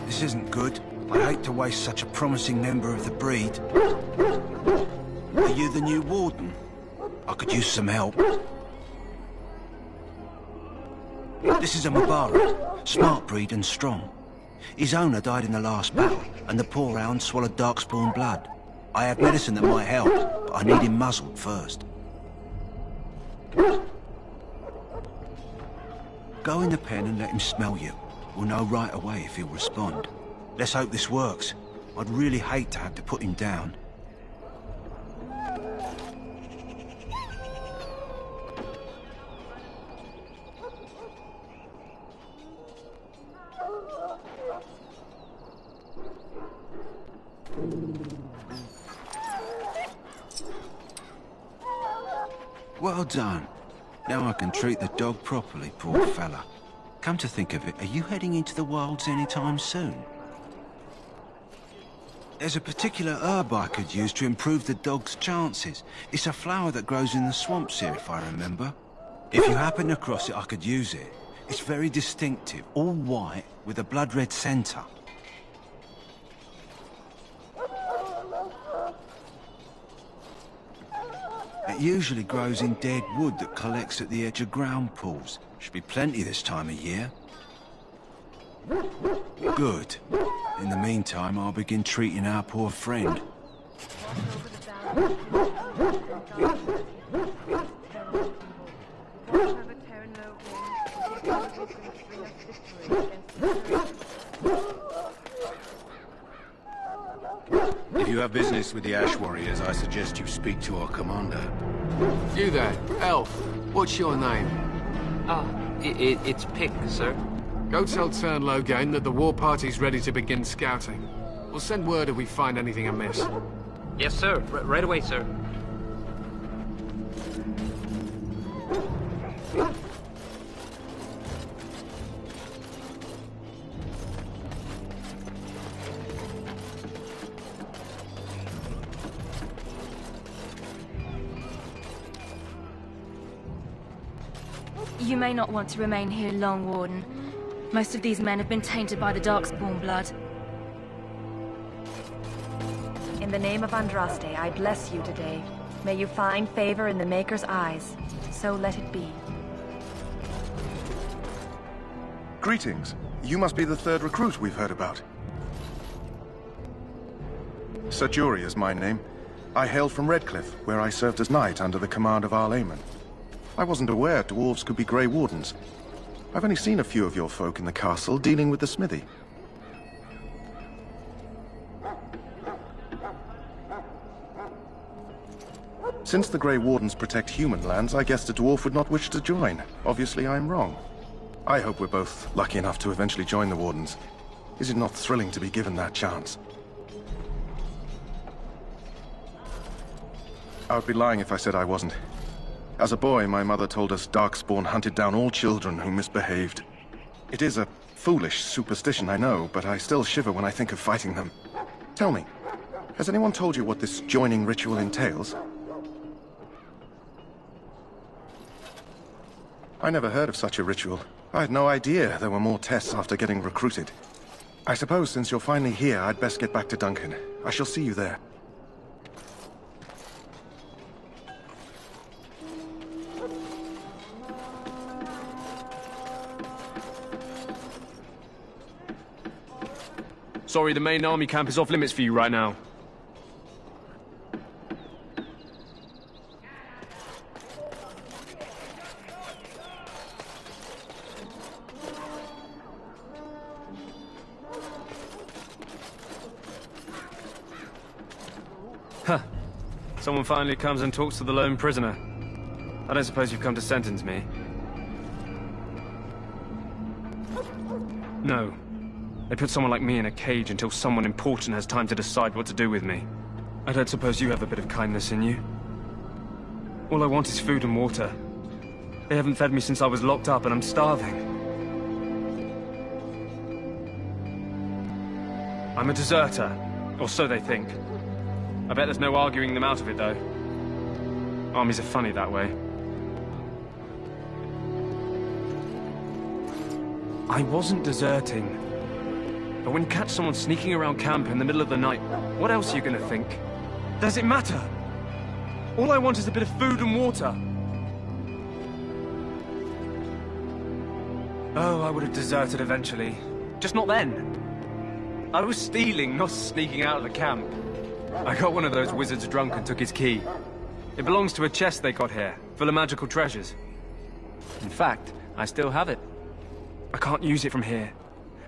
[SPEAKER 8] This isn't good. I hate to waste such a promising member of the breed. Are you the new warden? I could use some help. This is a Mubarak, smart breed and strong. His owner died in the last battle, and the poor hound swallowed darkspawn blood. I have medicine that might help, but I need him muzzled first. Go in the pen and let him smell you. We'll know right away if he'll respond. Let's hope this works. I'd really hate to have to put him down. Well done. Now I can treat the dog properly, poor fella. Come to think of it, are you heading into the wilds anytime soon? There's a particular herb I could use to improve the dog's chances. It's a flower that grows in the swamps here, if I remember. If you happen across it, I could use it. It's very distinctive, all white, with a blood-red centre. It usually grows in dead wood that collects at the edge of ground pools. Should be plenty this time of year. Good. In the meantime, I'll begin treating our poor friend.
[SPEAKER 17] If you have business with the Ash Warriors, I suggest you speak to our commander.
[SPEAKER 9] You there, elf. What's your name?
[SPEAKER 20] It's Pick, sir.
[SPEAKER 9] Go tell Tern Loghain that the war party's ready to begin scouting. We'll send word if we find anything amiss.
[SPEAKER 20] Yes, sir. Right away, sir.
[SPEAKER 21] You may not want to remain here long, Warden. Most of these men have been tainted by the Darkspawn blood.
[SPEAKER 24] In the name of Andraste, I bless you today. May you find favor in the Maker's eyes. So let it be.
[SPEAKER 7] Greetings. You must be the third recruit we've heard about. Sir Jury is my name. I hail from Redcliffe, where I served as knight under the command of Arl Eamon. I wasn't aware dwarves could be Grey Wardens. I've only seen a few of your folk in the castle dealing with the smithy. Since the Grey Wardens protect human lands, I guess the dwarf would not wish to join. Obviously, I'm wrong. I hope we're both lucky enough to eventually join the Wardens. Is it not thrilling to be given that chance? I would be lying if I said I wasn't. As a boy, my mother told us Darkspawn hunted down all children who misbehaved. It is a foolish superstition, I know, but I still shiver when I think of fighting them. Tell me, has anyone told you what this joining ritual entails? I never heard of such a ritual. I had no idea there were more tests after getting recruited. I suppose since you're finally here, I'd best get back to Duncan. I shall see you there.
[SPEAKER 9] Sorry, the main army camp is off limits for you right now.
[SPEAKER 15] Huh. Someone finally comes and talks to the lone prisoner. I don't suppose you've come to sentence me? No. They put someone like me in a cage until someone important has time to decide what to do with me. I don't suppose you have a bit of kindness in you? All I want is food and water. They haven't fed me since I was locked up and I'm starving. I'm a deserter, or so they think. I bet there's no arguing them out of it, though. Armies are funny that way. I wasn't deserting. But when you catch someone sneaking around camp in the middle of the night, what else are you gonna think? Does it matter? All I want is a bit of food and water. Oh, I would have deserted eventually. Just not then. I was stealing, not sneaking out of the camp. I got one of those wizards drunk and took his key. It belongs to a chest they got here, full of magical treasures. In fact, I still have it. I can't use it from here,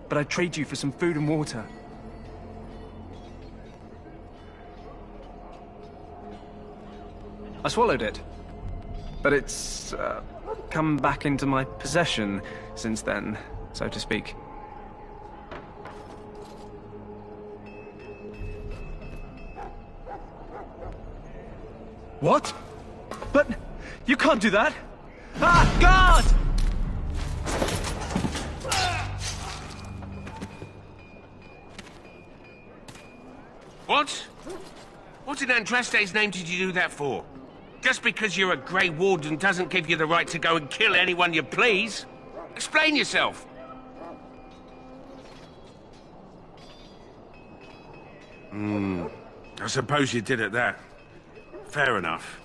[SPEAKER 15] but I'd trade you for some food and water. I swallowed it, but it's come back into my possession since then, so to speak. What? But you can't do that! Ah, God!
[SPEAKER 5] What? What in Andraste's name did you do that for? Just because you're a Grey Warden doesn't give you the right to go and kill anyone you please. Explain yourself. I suppose you did at that. Fair enough.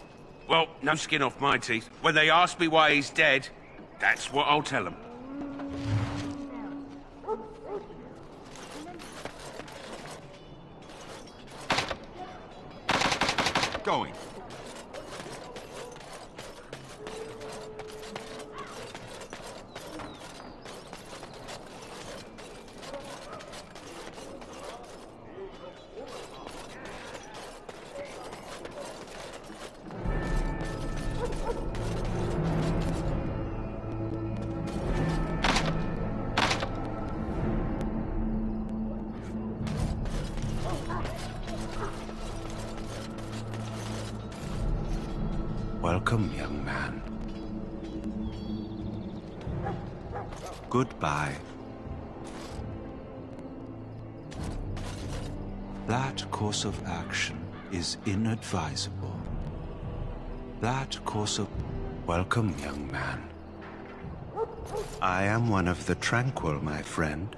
[SPEAKER 5] Well, no skin off my teeth. When they ask me why he's dead, that's what I'll tell them.
[SPEAKER 17] Going.
[SPEAKER 8] Welcome, young man. Goodbye. That course of action is inadvisable. That course of... Welcome, young man. I am one of the tranquil, my friend.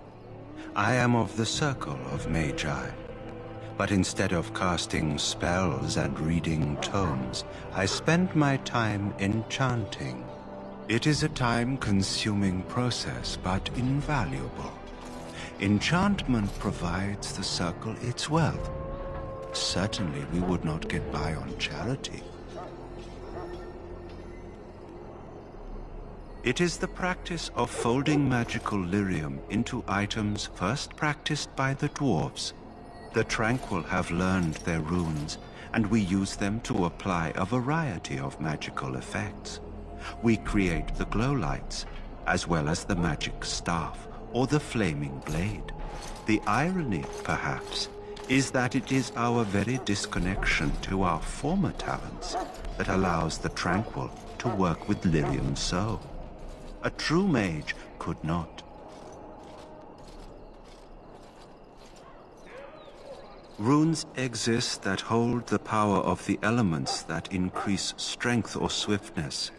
[SPEAKER 8] I am of the circle of Magi. But instead of casting spells and reading tomes, I spend my time enchanting. It is a time-consuming process, but invaluable. Enchantment provides the circle its wealth. Certainly we would not get by on charity. It is the practice of folding magical lyrium into items first practiced by the dwarves. The Tranquil have learned their runes, and we use them to apply a variety of magical effects. We create the glow lights, as well as the magic staff or the flaming blade. The irony, perhaps, is that it is our very disconnection to our former talents that allows the Tranquil to work with lyrium so. A true mage could not. Runes exist that hold the power of the elements that increase strength or swiftness.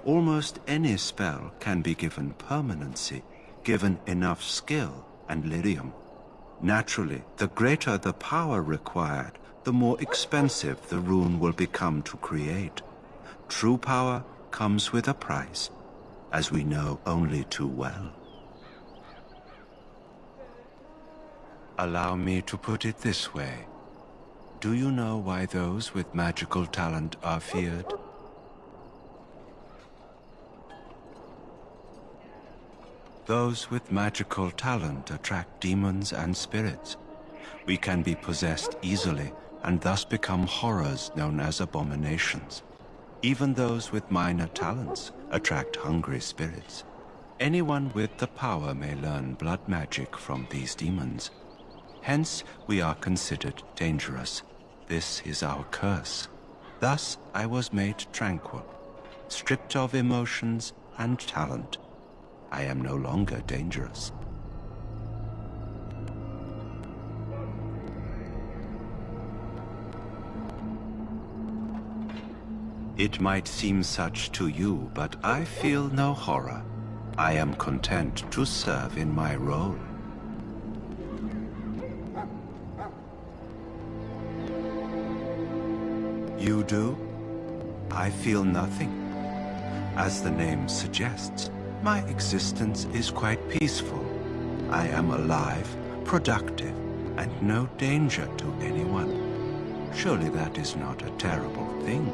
[SPEAKER 8] Almost any spell can be given permanency, given enough skill and lyrium. Naturally, the greater the power required, the more expensive the rune will become to create. True power comes with a price, as we know only too well. Allow me to put it this way. Do you know why those with magical talent are feared? Those with magical talent attract demons and spirits. We can be possessed easily, and thus become horrors known as abominations. Even those with minor talents attract hungry spirits. Anyone with the power may learn blood magic from these demons. Hence, we are considered dangerous. This is our curse. Thus, I was made tranquil, stripped of emotions and talent. I am no longer dangerous. It might seem such to you, but I feel no horror. I am content to serve in my role. You do? I feel nothing. As the name suggests, my existence is quite peaceful. I am alive, productive, and no danger to anyone. Surely that is not a terrible thing.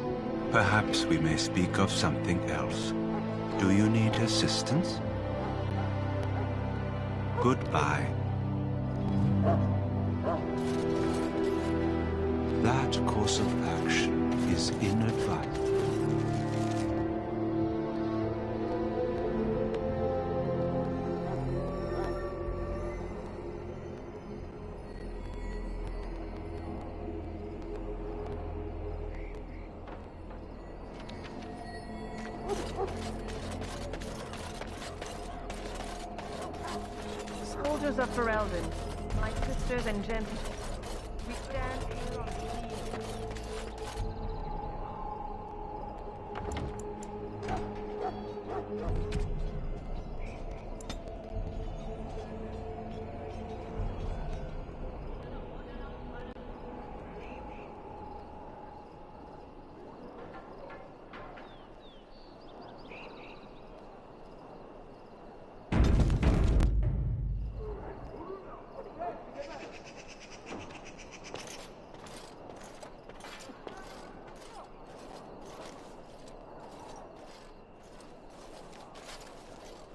[SPEAKER 8] Perhaps we may speak of something else. Do you need assistance? Goodbye. That course of action is inadvisable.
[SPEAKER 24] Soldiers of Ferelden, my sisters and gentlemen, we stand here on the eve